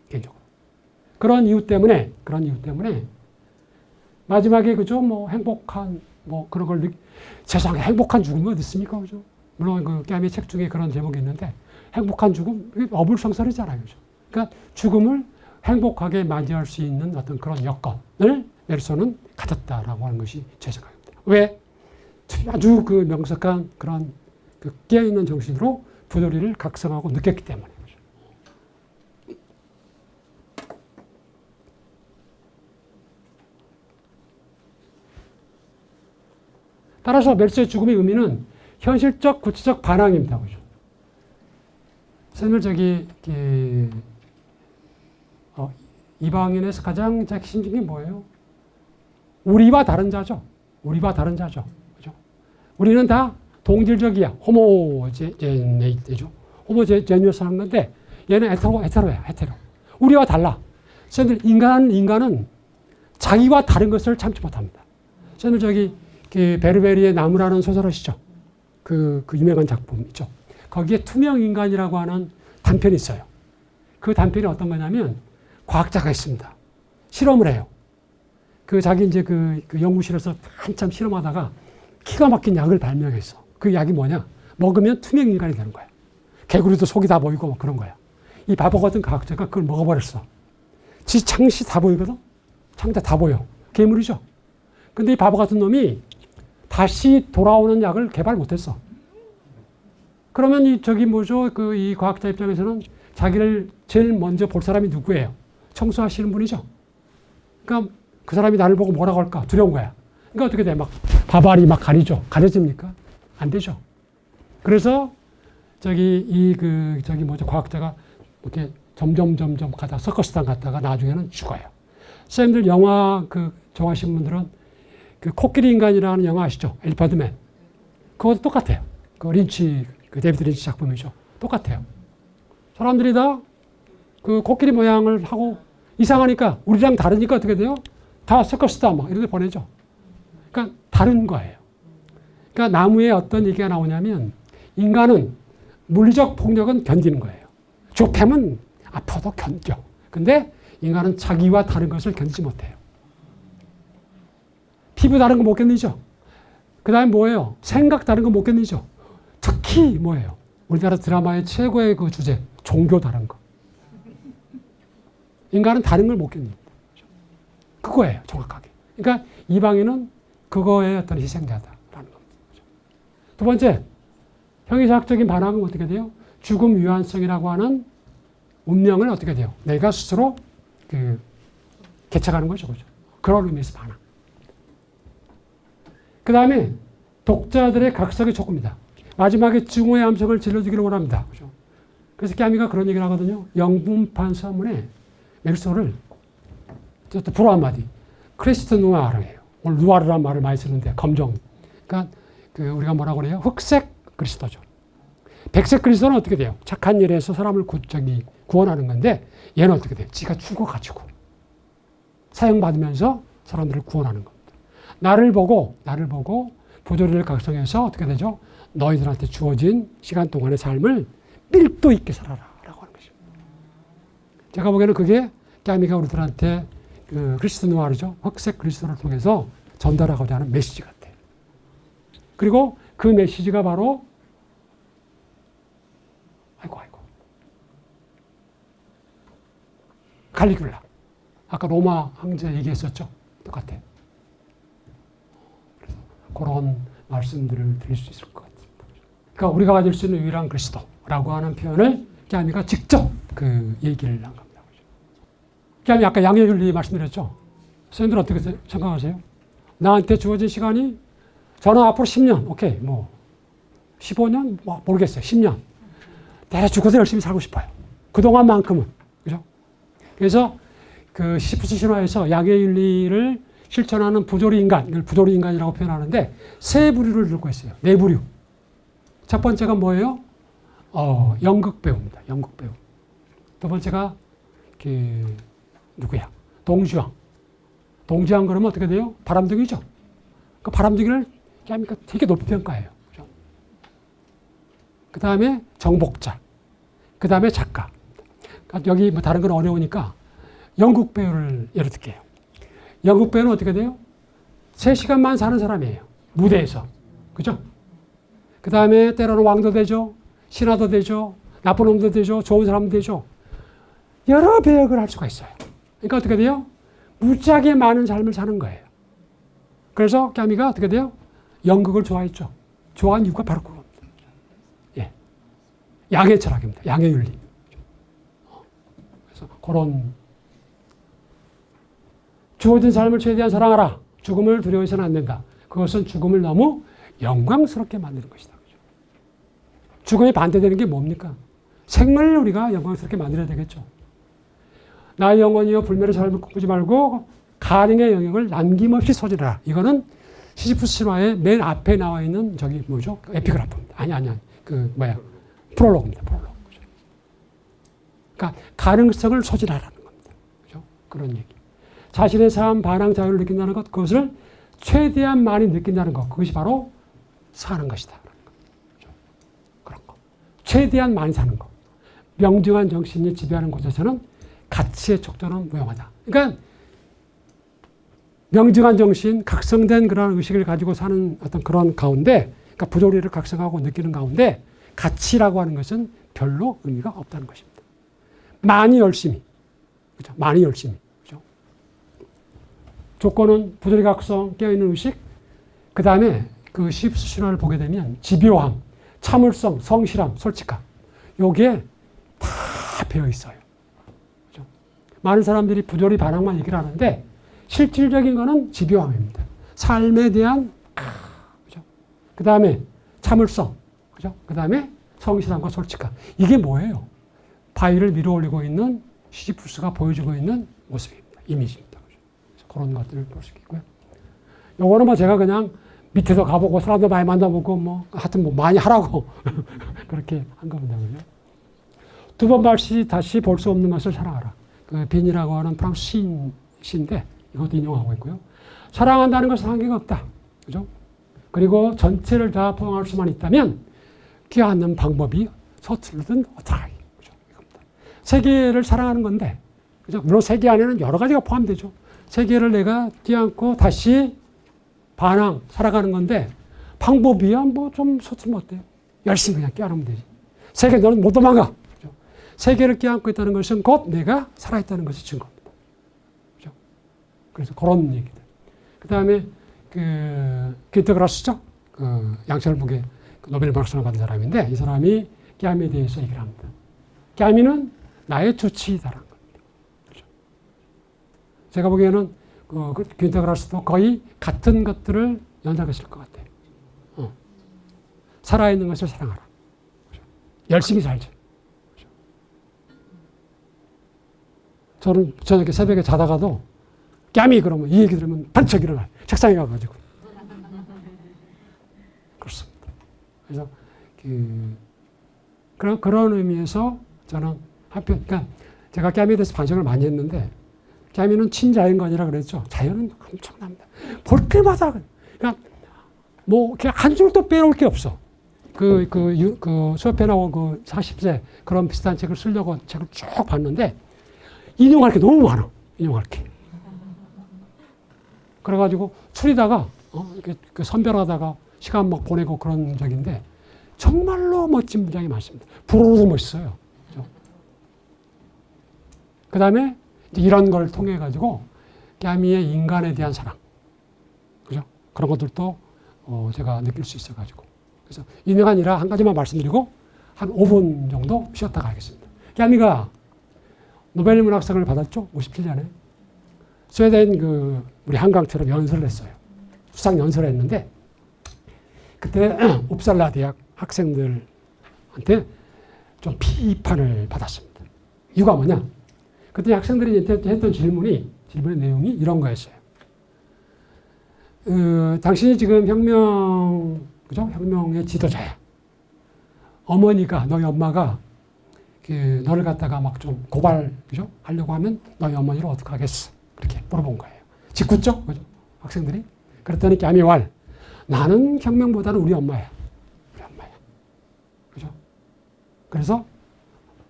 개인적으로. 그런 이유 때문에 마지막에 그죠? 뭐 행복한 뭐 그런 걸 세상에 행복한 죽음이 어디 있습니까? 그죠? 물론 그 까미 책 중에 그런 제목이 있는데 행복한 죽음 어불성설이잖아요. 그죠? 그러니까 죽음을 행복하게 맞이할 수 있는 어떤 그런 여건을 멜소는 가졌다라고 하는 것이 제 생각입니다. 왜? 아주 그 명석한 그런 그 깨어있는 정신으로 부조리를 각성하고 느꼈기 때문에. 따라서 멜소의 죽음의 의미는 현실적, 구체적 반항입니다. 그죠? 선생님, 이방인에서 가장 핵심적인 게 뭐예요? 우리와 다른 자죠. 그죠? 우리는 다 동질적이야. 호모제네이트죠. 호모제니어스 하는 건데, 얘는 헤테로야. 우리와 달라. 선생님, 인간은 자기와 다른 것을 참지 못합니다. 선생님, 베르베리의 나무라는 소설 아시죠? 그 유명한 작품 있죠. 거기에 투명 인간이라고 하는 단편이 있어요. 그 단편이 어떤 거냐면 과학자가 있습니다. 실험을 해요. 그 자기 이제 그 연구실에서 한참 실험하다가 기가 막힌 약을 발명했어. 그 약이 뭐냐? 먹으면 투명 인간이 되는 거야. 개구리도 속이 다 보이고 막 그런 거야. 이 바보 같은 과학자가 그걸 먹어버렸어. 지 창시 다 보이거든? 창자 다 보여. 괴물이죠. 근데 이 바보 같은 놈이 다시 돌아오는 약을 개발 못했어. 그러면 이 과학자 입장에서는 자기를 제일 먼저 볼 사람이 누구예요? 청소하시는 분이죠. 그러니까 그 사람이 나를 보고 뭐라고 할까? 두려운 거야. 그러니까 어떻게 돼? 막 바바리 막 가리죠. 가려집니까? 안 되죠. 그래서 과학자가 이렇게 점점 가다 서커스단 갔다가 나중에는 죽어요. 선생님들 영화 좋아하시는 분들은 그 코끼리 인간이라는 영화 아시죠? 엘리파드맨. 그것도 똑같아요. 데이비드 린치 작품이죠. 똑같아요. 사람들이 다 그 코끼리 모양을 하고 이상하니까 우리랑 다르니까 어떻게 돼요? 다 서커스다 막 이런 데 보내죠. 그러니까 다른 거예요. 그러니까 나무에 어떤 얘기가 나오냐면 인간은 물리적 폭력은 견디는 거예요. 좁햄은 아파도 견뎌. 근데 인간은 자기와 다른 것을 견디지 못해요. 피부 다른 거 못 견디죠. 그 다음에 뭐예요? 생각 다른 거 못 견디죠. 특히 뭐예요? 우리나라 드라마의 최고의 그 주제, 종교 다른 거. 인간은 다른 걸 못 견딥니다. 그거예요, 정확하게. 그러니까 이방인은 그거의 어떤 희생자다라는 겁니다. 두 번째, 형이상학적인 반항은 어떻게 돼요? 죽음 유한성이라고 하는 운명을 어떻게 돼요? 내가 스스로 개척하는 거죠, 그죠? 그런 의미에서 반항. 그 다음에 독자들의 각성의 촉구입니다. 마지막에 증오의 암석을 질러주기를 원합니다. 그죠? 그래서 깨미가 그런 얘기를 하거든요. 영분판 서문에 멜소를 또 불어 한마디. 크리스트 누아르예요. 오늘 누아르란 말을 많이 쓰는데 검정. 그러니까 우리가 뭐라고 그래요? 흑색 그리스도죠. 백색 그리스도는 어떻게 돼요? 착한 일에서 사람을 구원하는 건데 얘는 어떻게 돼요? 지가 죽어가지고 사형받으면서 사람들을 구원하는 겁니다. 나를 보고 부조리를 각성해서 어떻게 되죠? 너희들한테 주어진 시간 동안의 삶을 밀도 있게 살아라 라고 하는 것입니다. 제가 보기에는 그게 깨미가 우리들한테 크리스트 누아르죠. 흑색 그리스도를 통해서 전달하고자 하는 메시지 같아요. 그리고 그 메시지가 바로 갈리굴라. 아까 로마 황제 얘기했었죠. 똑같아요. 그래서 그런 말씀들을 드릴 수 있을 것 같습니다. 그러니까 우리가 가질 수 있는 유일한 그리스도라고 하는 표현을 깨미가 직접 얘기를 한 겁니다. 깨미 아까 양해윤리 말씀드렸죠. 선생님들 어떻게 생각하세요? 나한테 주어진 시간이 저는 앞으로 10년, 오케이, 15년? 모르겠어요. 10년. 내가 죽어서 열심히 살고 싶어요. 그동안만큼은. 그죠? 그래서 시시프스 신화에서 양해윤리를 실천하는 부조리 인간, 이걸 부조리 인간이라고 표현하는데 세 부류를 들고 있어요. 네 부류. 첫 번째가 뭐예요? 연극 배우입니다. 연극 배우. 두 번째가 누구야? 동주왕. 동주왕 그러면 어떻게 돼요? 바람둥이죠. 그 바람둥이를 되게 높이 평가해요. 그죠? 그 다음에 정복자. 그 다음에 작가. 그러니까 여기 다른 건 어려우니까 연극 배우를 예로 들게요. 연극 배우는 어떻게 돼요? 3시간만 사는 사람이에요. 무대에서. 그죠? 그 다음에 때로는 왕도 되죠. 신하도 되죠. 나쁜 놈도 되죠. 좋은 사람도 되죠. 여러 배역을 할 수가 있어요. 그러니까 어떻게 돼요? 무지하게 많은 삶을 사는 거예요. 그래서 깨미가 어떻게 돼요? 연극을 좋아했죠. 좋아한 이유가 바로 그겁니다. 예. 양의 철학입니다. 양의 윤리. 그래서 그런 주어진 삶을 최대한 사랑하라. 죽음을 두려워해서는 안 된다. 그것은 죽음을 너무 영광스럽게 만드는 것이다. 죽음에 반대되는 게 뭡니까? 생명을 우리가 영광스럽게 만들어야 되겠죠. 나의 영혼이여 불멸의 삶을 꿈꾸지 말고 가능의 영역을 남김없이 소진하라. 이거는 시지프스 신화의 맨 앞에 나와 있는 뭐죠? 에피그라프입니다. 아니. 프롤로그입니다. 프롤로그. 그러니까 가능성을 소진하라는 겁니다. 그죠? 그런 얘기. 자신의 삶 반항 자유를 느낀다는 것, 그것을 최대한 많이 느낀다는 것, 그것이 바로 사는 것이다. 그죠? 그런 거. 최대한 많이 사는 거. 명중한 정신이 지배하는 곳에서는 가치의 촉조는 무용하다. 그러니까 명징한 정신, 각성된 그런 의식을 가지고 사는 어떤 그런 가운데, 그러니까 부조리를 각성하고 느끼는 가운데 가치라고 하는 것은 별로 의미가 없다는 것입니다. 많이 열심히, 그죠? 많이 열심히, 그죠? 조건은 부조리 각성, 깨어있는 의식, 그 다음에 그 시프스 신화를 보게 되면 집요함, 참을성, 성실함, 솔직함, 요게 다 배어 있어요. 그죠? 많은 사람들이 부조리 반항만 얘기를 하는데 실질적인 거는 집요함입니다. 삶에 대한, 그죠? 그 다음에 참을성, 그죠? 그 다음에 성실함과 솔직함. 이게 뭐예요? 바위를 밀어 올리고 있는 시지푸스가 보여주고 있는 모습입니다. 이미지입니다. 그죠? 그런 것들을 볼 수 있고요. 요거는 뭐 제가 그냥 밑에서 가보고 사람들 많이 만나보고 뭐 하여튼 뭐 많이 하라고 그렇게 한 겁니다. 그죠? 두 번 다시 볼 수 없는 것을 사랑하라. 그 빈이라고 하는 프랑스 시인인데 이것도 인용하고 있고요. 사랑한다는 것은 한계가 없다. 그죠? 그리고 전체를 다 포용할 수만 있다면 껴안는 방법이 서툴르든 어떡하기. 그죠? 이겁니다. 세계를 사랑하는 건데, 그죠? 물론 세계 안에는 여러 가지가 포함되죠. 세계를 내가 껴안고 다시 반항, 살아가는 건데, 방법이야 뭐 좀 서툴면 어때요? 열심히 그냥 껴안으면 되지. 세계 너는 못 도망가. 그죠? 세계를 껴안고 있다는 것은 곧 내가 살아있다는 것이 증거입니다. 그죠? 그래서 그런 얘기들. 그 다음에 균터그라스죠? 양철북의 노벨 문학상을 받은 사람인데, 이 사람이 깨암에 대해서 얘기를 합니다. 깨암이는 나의 주치의다라는 겁니다. 그죠? 제가 보기에는 균터그라스도 거의 같은 것들을 연상했을 것 같아요. 살아있는 것을 사랑하라. 그죠? 열심히 살자. 그죠? 저는 저녁에 새벽에 자다가도 깨암이 그러면 이 얘기 들으면 번쩍 일어나요. 책상에 가가지고. 그렇습니다. 그래서 그런 의미에서 저는 한편, 그러니까 제가 깨암에 대해서 반성을 많이 했는데, 깨암이는 친자연관이라 그랬죠. 자연은 엄청납니다. 볼 때마다, 그러니까 뭐 이렇게 한 줄도 빼놓을 게 없어. 쇼펜하우 40세 그런 비슷한 책을 쓰려고 책을 쭉 봤는데 인용할 게 너무 많아. 인용할 게. 그래가지고 추리다가 이렇게 선별하다가 시간 막 보내고 그런 적인데 정말로 멋진 문장이 많습니다. 불어로도 멋있어요. 그죠? 그 다음에 이런 걸 통해 가지고 깨암이의 인간에 대한 사랑, 그죠? 그런 것들도 제가 느낄 수 있어 가지고 그래서 인용한 일화 한 가지만 말씀드리고 한 5분 정도 쉬었다가 하겠습니다. 깨암이가 노벨 문학상을 받았죠, 57년에. 스웨덴 우리 한강처럼 연설을 했어요. 수상 연설을 했는데 그때 옵살라 대학 학생들한테 좀 비판을 받았습니다. 이유가 뭐냐? 그때 학생들이 했던 질문의 내용이 이런 거였어요. 당신이 지금 그죠? 혁명의 지도자야. 어머니가, 너희 엄마가 너를 갖다가 막 좀 그죠? 하려고 하면 너희 어머니를 어떻게 하겠어? 그렇게 물어본 거예요. 짓궂죠? 그죠? 학생들이. 그랬더니 깨암이왈, 나는 혁명보다는 우리 엄마야. 우리 엄마야. 그죠? 그래서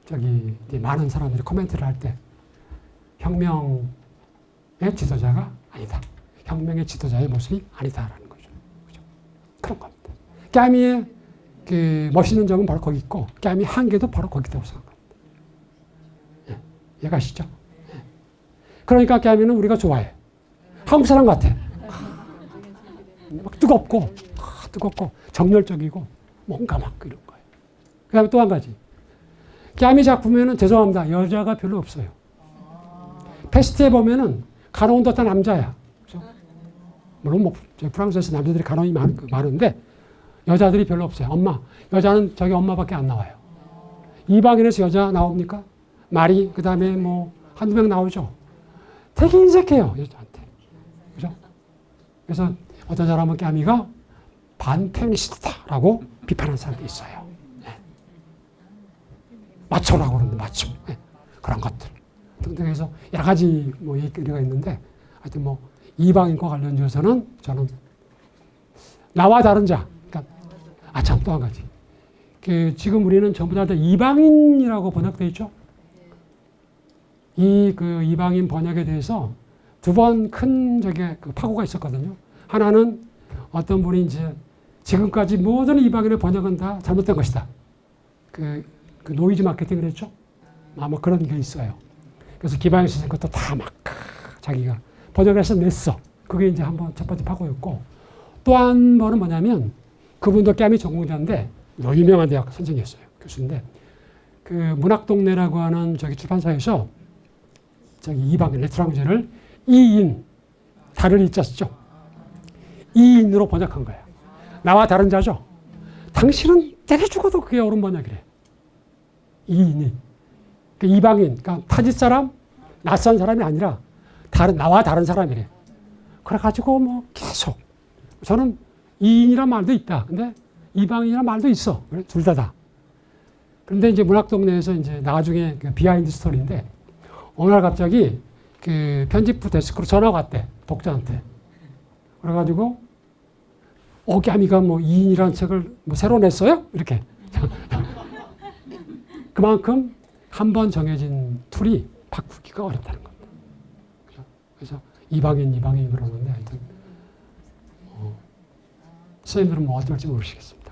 이제 많은 사람들이 코멘트를 할 때 혁명의 지도자가 아니다. 혁명의 지도자의 모습이 아니다라는 거죠. 그죠? 그런 겁니다. 깨암이의 멋있는 점은 바로 거기 있고 깨암이 한계도 바로 거기 있다고 생각합니다. 예, 이해가시죠? 예. 그러니까 깨암이는 우리가 좋아해. 한국 사람 같아. 막 뜨겁고 정열적이고 뭔가 막 이런 거예요. 그 다음에 또 한 가지. 깨암이 작품에는 죄송합니다. 여자가 별로 없어요. 페스트에 보면은 간호원 다 남자야. 그렇죠? 물론 뭐 프랑스에서 남자들이 간호원이 많은데 여자들이 별로 없어요. 여자는 저기 엄마밖에 안 나와요. 이방인에서 여자 나옵니까? 마리, 그 다음에 뭐 한두 명 나오죠. 되게 인색해요, 여자한테. 그죠? 그래서 어떤 사람은 깨암이가 반페미니스트다라고 비판하는 사람도 있어요. 네. 마초라고 그러는데, 마초. 네. 그런 것들. 등등해서 여러 가지 뭐 얘기가 있는데, 하여튼 뭐 이방인과 관련지어서는 저는 나와 다른 자, 그러니까 참 또 한 가지. 지금 우리는 전부 다 이방인이라고 번역되어 있죠. 이방인 번역에 대해서 두 번 큰 저게 그 파고가 있었거든요. 하나는 어떤 분이 이제 지금까지 모든 이방인의 번역은 다 잘못된 것이다. 그 노이즈 마케팅 그랬죠? 아마 그런 게 있어요. 그래서 기반에 쓰는 것도 다 막 자기가 번역을 해서 냈어. 그게 이제 한번 첫 번째 파고였고, 또 한 번은 뭐냐면 그분도 깨미 전공자인데 유명한 대학 선생이었어요. 교수인데 그 문학동네라고 하는 저기 출판사에서 저기 이방인 레트랑제를 이인 다를 이자 쓰죠. 이인으로 번역한 거예요. 나와 다른 자죠. 당신은 때려 죽어도 그게 옳은 번역이래. 이인이 그 이방인, 그러니까 타짓 사람, 낯선 사람이 아니라 나와 다른 사람이래. 그래가지고 뭐 계속 저는 이인이란 말도 있다. 근데 이방인이란 말도 있어. 둘 다. 그런데 이제 문학동네에서 이제 나중에 그 비하인드 스토리인데 어느 날 갑자기 그 편집부 데스크로 전화가 왔대. 독자한테. 그래가지고 오기아미가 뭐 이인이라는 책을 뭐 새로 냈어요? 이렇게. 그만큼 한 번 정해진 툴이 바꾸기가 어렵다는 겁니다. 그래서 이방인 그러는데 하여튼 선생님들은 뭐 어떨지 모르시겠습니다.